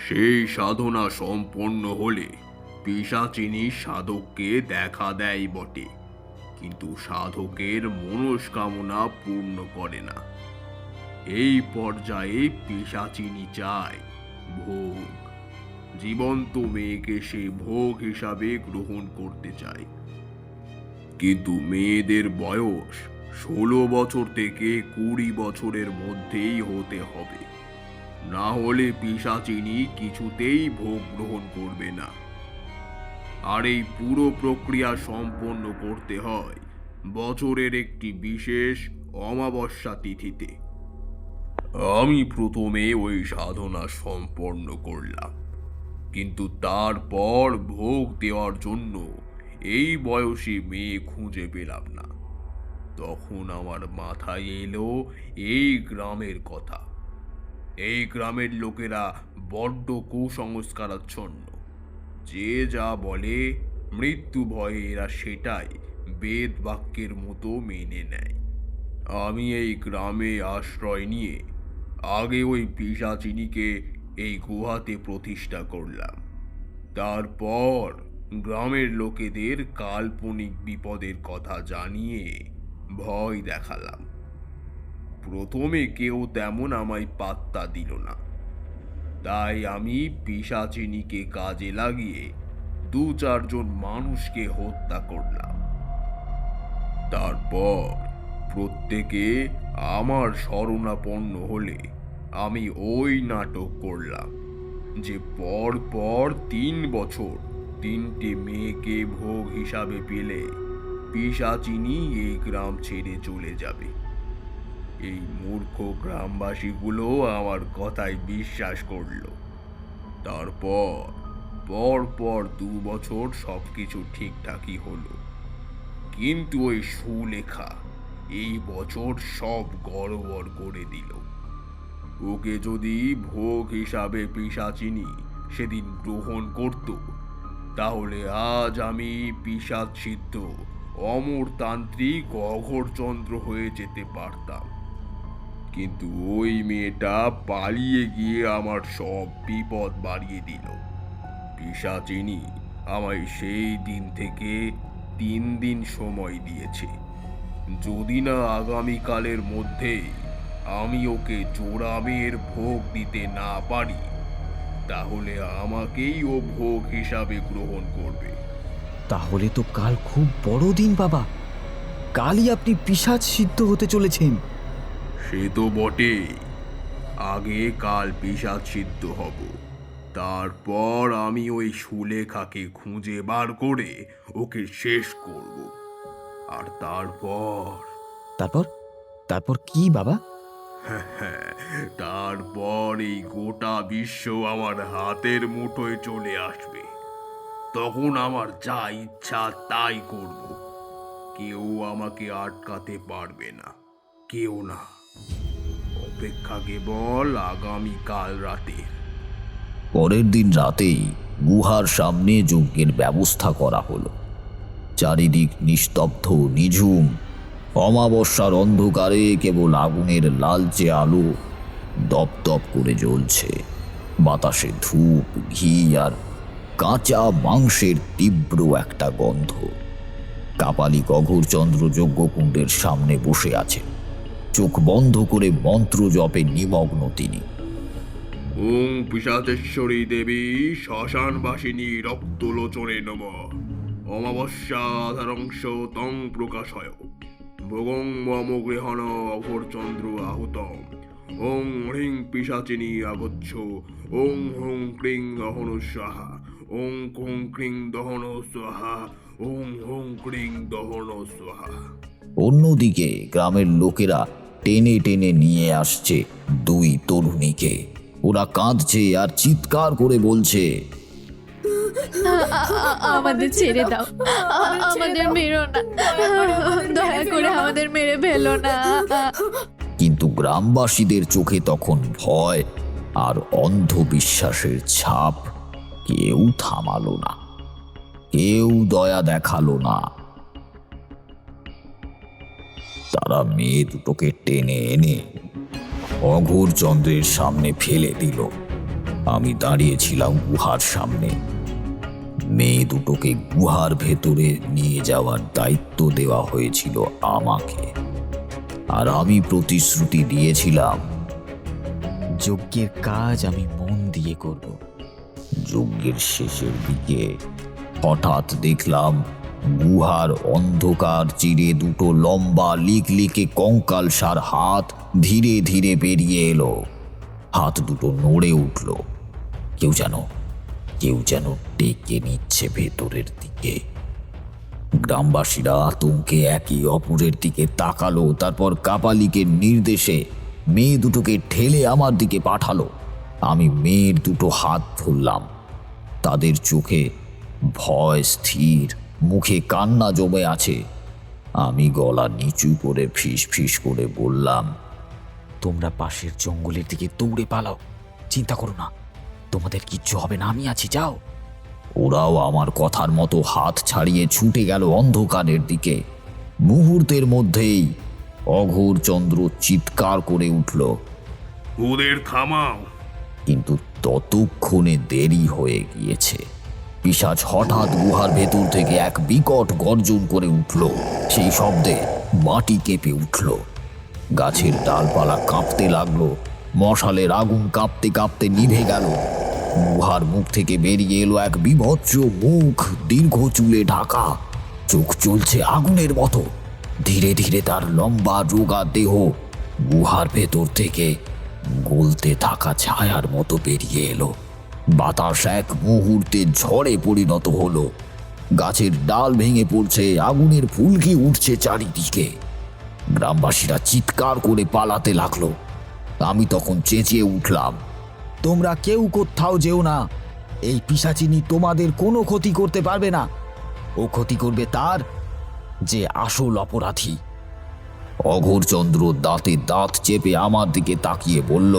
সেই সাধনা সম্পন্ন হলে পিশাচিনী সাধককে দেখা দেয় বটে, কিন্তু সাধকের মনস্কামনা পূর্ণ করে না। এই পর্যায়ে পিশাচিনী চায় ভোগ। জীবন্ত মেয়েকে সে ভোগ হিসাবে গ্রহণ করতে চায়, কিন্তু মেয়েদের বয়স 16 বছর থেকে 20 বছরের মধ্যেই হতে হবে, না হলে পিশাচিনী কিছুতেই ভোগ গ্রহণ করবে না। আর এই পুরো প্রক্রিয়া সম্পন্ন করতে হয় বছরের একটি বিশেষ অমাবস্যা তিথিতে। আমি প্রথমে ওই সাধনা সম্পন্ন করলাম, কিন্তু তারপর ভোগ দেওয়ার জন্য এই বয়সী মেয়ে খুঁজে পেলাম না। তখন আমার মাথায় এলো এই গ্রামের কথা। এই গ্রামের লোকেরা বড্ড কুসংস্কারাচ্ছন্ন। যে যা বলে মৃত্যু ভয়ে এরা সেটাই বেদ বাক্যের মতো মেনে নেয়। আমি এই গ্রামে আশ্রয় নিয়ে আগে ওই পিশাচিনীকে এই গুহাতে প্রতিষ্ঠা করলাম। তারপর গ্রামের লোকেদের কাল্পনিক বিপদের কথা জানিয়ে ভয় দেখালাম। প্রথমে কেউ তেমন আমায় পাত্তা দিল না, তাই আমি পিশাচিনীকে কাজে লাগিয়ে 2-4 জন মানুষকে হত্যা করলাম। তারপর প্রত্যেকে আমার শরণাপন্ন হলে আমি ওই নাটক করলাম যে পর পর 3 বছর 3টে মেয়েকে ভোগ হিসাবে পেলে পিশাচিনী এই গ্রাম ছেড়ে চলে যাবে। এই মূর্খ গ্রামবাসীগুলো আমার কথায় বিশ্বাস করলো। তারপর পর 2 বছর সবকিছু ঠিকঠাকই হলো, কিন্তু ওই সুলেখা এই বছর সব গড়বড় করে দিল। ওকে যদি ভোগ হিসাবে পিশাচিনী সেদিন গ্রহণ করত, তাহলে আজ আমি পিশাচ সিদ্ধ অমরতান্ত্রিক অঘোরচন্দ্র হয়ে যেতে পারতাম। কিন্তু ওই মেয়েটা পালিয়ে গিয়ে আমার সব বিপদ বাড়িয়ে দিল। পিশাচিনী আমায় সেই দিন থেকে 3 দিন সময় দিয়েছে। যদি না আগামীকালের মধ্যে আমি ওকে জোড়া মেয়ের ভোগ দিতে না পারি, তাহলে আমাকেই ও ভোগ হিসাবে গ্রহণ করবে। তাহলে তো কাল খুব বড় দিন বাবা, কালই আপনি পিশাচ সিদ্ধ হতে চলেছেন। সে তো বটে, আগে কাল পিশাচ সিদ্ধ হব, তারপর আমি ওই সুলেখাকে খুঁজে বার করে ওকে শেষ করব। আর তারপর কি বাবা? তারপর এই গোটা বিশ্ব আমার হাতের মুঠোয় চলে আসবে। তখন আমার যা ইচ্ছা তাই করব। কেউ আমাকে আটকাতে পারবে না, কেউ না। অপেক্ষা কেবল আগামীকাল রাতে। পরের দিন রাতেই গুহার সামনে যজ্ঞের ব্যবস্থা করা হলো। চারিদিক নিস্তব্ধ, নিঝুম। অমাবস্যার অন্ধকারে কেবল আগুনের লালচে আলো দপদপ করে জ্বলছে। বাতাসে ধূপ, ঘি আর কাঁচা মাংসের তীব্র একটা গন্ধ। কাপালিক অঘোরচন্দ্র যজ্ঞকুণ্ডের সামনে বসে আছে, চোখ বন্ধ করে মন্ত্র জপে নিমগ্ন তিনি। ওং পিশাচেশ্বরী দেবী শ্মশানবাসিনী রক্তলোচনে নমঃ। অমাবস্যা আধারংশ তং প্রকাশয় ভোগং মম গৃহণ অঘোরচন্দ্র আহুতম। ওং হ্রিং পিশাচিনী আগচ্ছ। ওং হুং ক্রিং দহন স্বাহা। ওং কুং ক্রিং দহন স্বাহা। ওং হুং ক্রিং দহন স্বাহা। অন্যদিকে গ্রামের লোকেরা টেনে টেনে নিয়ে আসছে 2 তরুণীকে। ওরা কাঁদছে আর চিৎকার করে বলছে, আমাদের ছেড়ে দাও, আমাদের মেরো না, দয়া করে আমাদের মেরে ফেলো না। কিন্তু গ্রামবাসীদের চোখে তখন ভয় আর অন্ধবিশ্বাসের ছাপ। কেউ থামালো না, কেউ দয়া দেখালো না। তারা মেয়ে দুটোকে টেনে এনে অঘোরচন্দ্রের সামনে ফেলে দিল। আমি দাঁড়িয়েছিলাম গুহার সামনে। মেয়ে দুটোকে গুহার ভেতরে নিয়ে যাওয়ার দায়িত্ব দেওয়া হয়েছিল আমাকে, আর আমি প্রতিশ্রুতি দিয়েছিলাম যজ্ঞের কাজ আমি মন দিয়ে করব। যজ্ঞের শেষের দিকে হঠাৎ দেখলাম গুহার অন্ধকার চিরে দুটো লম্বা লিকলিকে কঙ্কালসার হাত ধীরে ধীরে বেরিয়ে এলো। হাত দুটো নড়ে উঠল। কেউ যেন ডেকে নিচ্ছে ভেতরের দিকে। গ্রামবাসীরা আতঙ্কে একে অপরের দিকে তাকালো। তারপর কাপালিকের নির্দেশে মেয়ে দুটোকে ঠেলে আমার দিকে পাঠালো। আমি মেয়ের দুটো হাত ধরলাম। তাদের চোখে ভয় স্থির, মুখে কান্না জমে আছে। আমি গলা নিচু করে ফিস ফিস করে বললাম, তোমরা পাশের জঙ্গলের দিকে দৌড়ে পালাও, চিন্তা করো না, তোমাদের কিচ্ছু হবে না, আমি আছি, যাও। ওরাও আমার কথার মতো হাত ছাড়িয়ে ছুটে গেল অন্ধকারের দিকে। মুহূর্তের মধ্যেই অঘোরচন্দ্র চিৎকার করে উঠল, ওদের থামাও। কিন্তু ততক্ষণে দেরি হয়ে গিয়েছে। পিশাচ হঠাৎ গুহার ভেতর থেকে এক বিকট গর্জন করে উঠল। সেই শব্দে মাটি কেঁপে উঠল। গাছের ডালপালা কাঁপতে লাগলো। মশালের আগুন কাঁপতে কাঁপতে নিভে গেল। গুহার মুখ থেকে বেরিয়ে এলো এক বিভৎস মুখ, দীর্ঘ চুলে ঢাকা, চোখ চলছে আগুনের মতো। ধীরে ধীরে তার লম্বা রোগা দেহ গুহার ভেতর থেকে গলতে থাকা ছায়ার মতো বেরিয়ে এলো। বাতাস এক মুহূর্তে ঝড়ে পরিণত হলো। গাছের ডাল ভেঙে পড়ছে, আগুনের ফুলকি উঠছে চারিদিকে। গ্রামবাসীরা চিৎকার করে পালাতে লাগলো। আমি তখন চেঁচিয়ে উঠলাম, তোমরা কেউ কোথাও যেও না, এই পিশাচিনী তোমাদের কোনো ক্ষতি করতে পারবে না। ও ক্ষতি করবে তার যে আসল অপরাধী। অঘোরচন্দ্র দাঁতে দাঁত চেপে আমার দিকে তাকিয়ে বলল,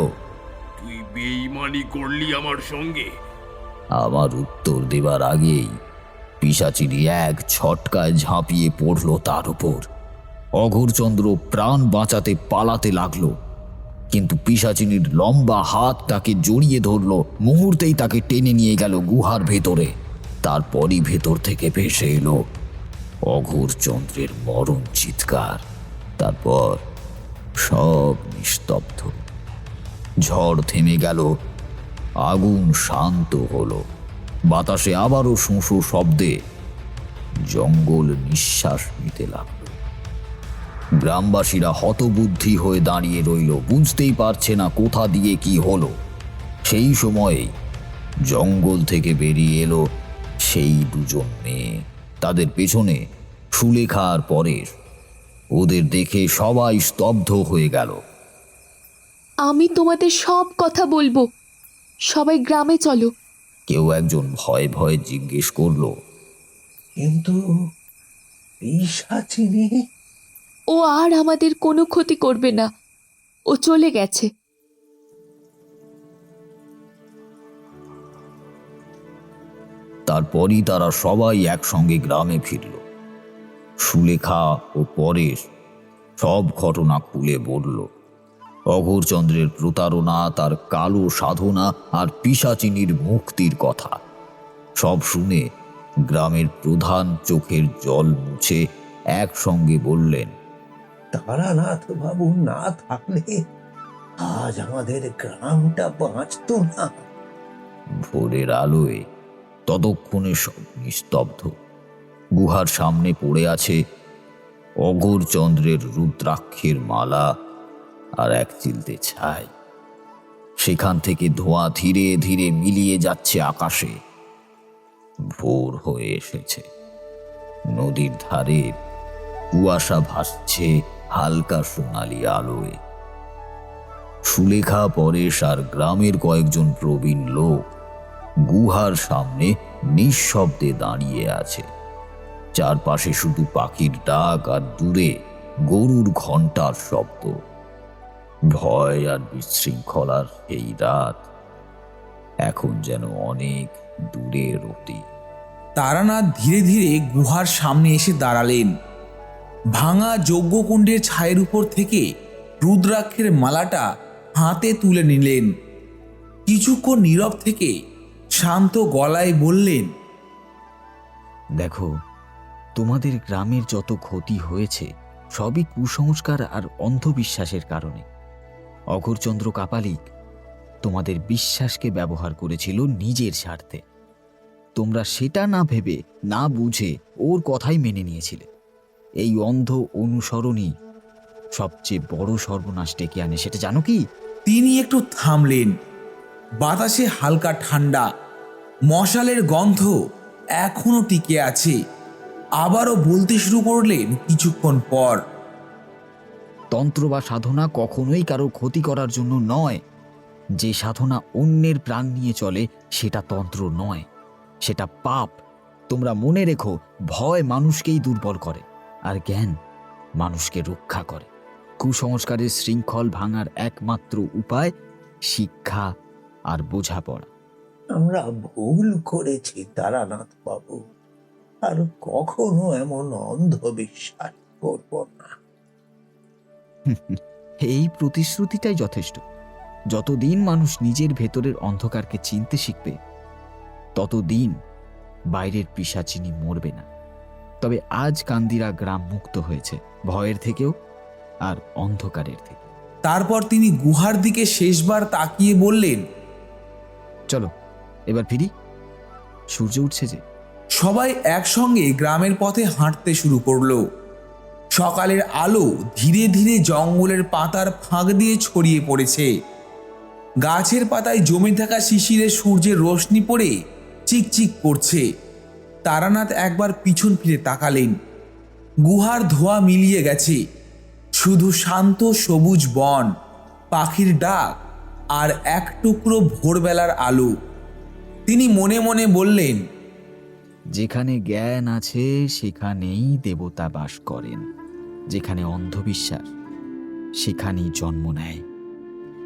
তুই বেঈমানি করলি আমার সঙ্গে। আমার উত্তর দেবার আগেই পিশাচিনী এক ছটকায় ঝাঁপিয়ে পড়ল তার উপর। অঘোরচন্দ্র প্রাণ বাঁচাতে পালাতে লাগলো, কিন্তু পিশাচিনীর লম্বা হাত তাকে জড়িয়ে ধরল। মুহূর্তেই তাকে টেনে নিয়ে গেল গুহার ভেতরে। তারপরই ভেতর থেকে ভেসে এলো অঘোরচন্দ্রের মরণ চিৎকার। তারপর সব নিস্তব্ধ। ঝড় থেমে গেল, আগুন শান্ত হলো। বাতাসে আবারও শোঁ শব্দে জঙ্গল নিঃশ্বাস নিতে লাগলো। গ্রামবাসীরা হতবুদ্ধি হয়ে দাঁড়িয়ে রইল, বুঝতেই পারছে না কোথা দিয়ে কি হলো। সেই সময়ে জঙ্গল থেকে বেরিয়ে এলো সেই দুজন মেয়ে। তাদের পেছনে সুলেখা আর পরেশ। ওদের দেখে সবাই স্তব্ধ হয়ে গেল। আমি তোমাদের সব কথা বলবো, সবাই গ্রামে চলো। কেউ একজন ভয়ে ভয়ে জিজ্ঞেস করলো, কিন্তু পিশাচিনী? ও আর আমাদের কোনো ক্ষতি করবে না, ও চলে গেছে। তারপরই তারা সবাই একসঙ্গে গ্রামে ফিরল। সুলেখা ও পরেশ সব ঘটনা খুলে বলল। অঘোরচন্দ্রের প্রতারণা, তার কালো সাধনা আর পিশাচিনীর মুক্তির কথা। সব শুনে গ্রামের প্রধান চোখের জল মুছে একসঙ্গে বললেন, তারানাথ বাবু না থাকলে আজ আমাদের গ্রামটা বাঁচত না। ভোরের আলোয় ততক্ষণে সব নিস্তব্ধ। গুহার সামনে পড়ে আছে অঘোরচন্দ্রের রুদ্রাক্ষের মালা আর এক চিলতে ছাই। সেখান থেকে ধোঁয়া ধীরে ধীরে মিলিয়ে যাচ্ছে আকাশে। ভোর হয়ে এসেছে। নদীর ধারে কুয়াশা ভাসছে হালকা সোনালি আলোয়। সুলেখা, পরেশ আর গ্রামের কয়েকজন প্রবীণ লোক গুহার সামনে নিঃশব্দে দাঁড়িয়ে আছে। চারপাশে শুধু পাখির ডাক আর দূরে গরুর ঘণ্টার শব্দ। ভয় আর বিশৃঙ্খলার এই রাত এখন যেন অনেক দূরের অতীত। তারানাথ ধীরে ধীরে গুহার সামনে এসে দাঁড়ালেন। ভাঙা যজ্ঞকুণ্ডের ছায়ের উপর থেকে রুদ্রাক্ষের মালাটা হাতে তুলে নিলেন। কিছুক্ষণ নীরব থেকে শান্ত গলায় বললেন, দেখো, তোমাদের গ্রামের যত ক্ষতি হয়েছে সবই কুসংস্কার আর অন্ধবিশ্বাসের কারণে। অঘোরচন্দ্র কাপালিক তোমাদের বিশ্বাসকে ব্যবহার করেছিল নিজের স্বার্থে। তোমরা সেটা না ভেবে, না বুঝে ওর কথাই মেনে নিয়েছিলে। এই অন্ধ অনুসরণই সবচেয়ে বড় সর্বনাশ ডেকে আনে, সেটা জানো কি? তিনি একটু থামলেন। বাতাসে হালকা ঠান্ডা, মশালের গন্ধ এখনো টিকে আছে। আবারও বলতে শুরু করলেন কিছুক্ষণ পর, তন্ত্র বা সাধনা কখনোই কারো ক্ষতি করার জন্য নয়। যে সাধনা অন্যের প্রাণ নিয়ে চলে সেটা তন্ত্র নয়, সেটা পাপ। তোমরা মনে রেখো, ভয় মানুষকেই দুর্বল করে, আর জ্ঞান মানুষকে রক্ষা করে। কুসংস্কারের শৃঙ্খল ভাঙার একমাত্র উপায় শিক্ষা আর বোঝাপড়া। আমরা ভুল করেছি তারানাথ বাবু, আর কখনো এমন অন্ধবিশ্বাস করব না। এই প্রতিশ্রুতিটাই যথেষ্ট। যতদিন মানুষ নিজের ভেতরের অন্ধকারকে চিনতে শিখবে, ততদিন বাইরের পিশাচিনী মরবে না। তবে আজ কান্দিরা গ্রাম মুক্ত হয়েছে, ভয়ের থেকেও আর অন্ধকারের থেকে। তারপর তিনি গুহার দিকে শেষবার তাকিয়ে বললেন, চলো এবার ফিরি, সূর্য উঠছে যে। সবাই একসঙ্গে গ্রামের পথে হাঁটতে শুরু করলো। সকালের আলো ধীরে ধীরে জঙ্গলের পাতার ফাঁক দিয়ে ছড়িয়ে পড়েছে। গাছের পাতায় জমে থাকা শিশিরে সূর্যের রোশনি পড়ে চিকচিক করছে। তারানাথ একবার পিছন ফিরে তাকালেন। গুহার ধোঁয়া মিলিয়ে গেছে, শুধু শান্ত সবুজ বন, পাখির ডাক আর এক টুকরো ভোরবেলার আলো। তিনি মনে মনে বললেন, যেখানে জ্ঞান আছে সেখানেই দেবতা বাস করেন। যেখানে অন্ধবিশ্বাস, সেখানেই জন্ম নেয়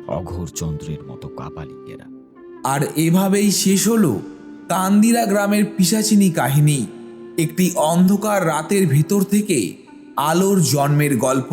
অঘোরচন্দ্রের মতো কাপালিকেরা। আর এভাবেই শেষ হলো কান্দিরা গ্রামের পিশাচিনী কাহিনী। একটি অন্ধকার রাতের ভেতর থেকে আলোর জন্মের গল্প।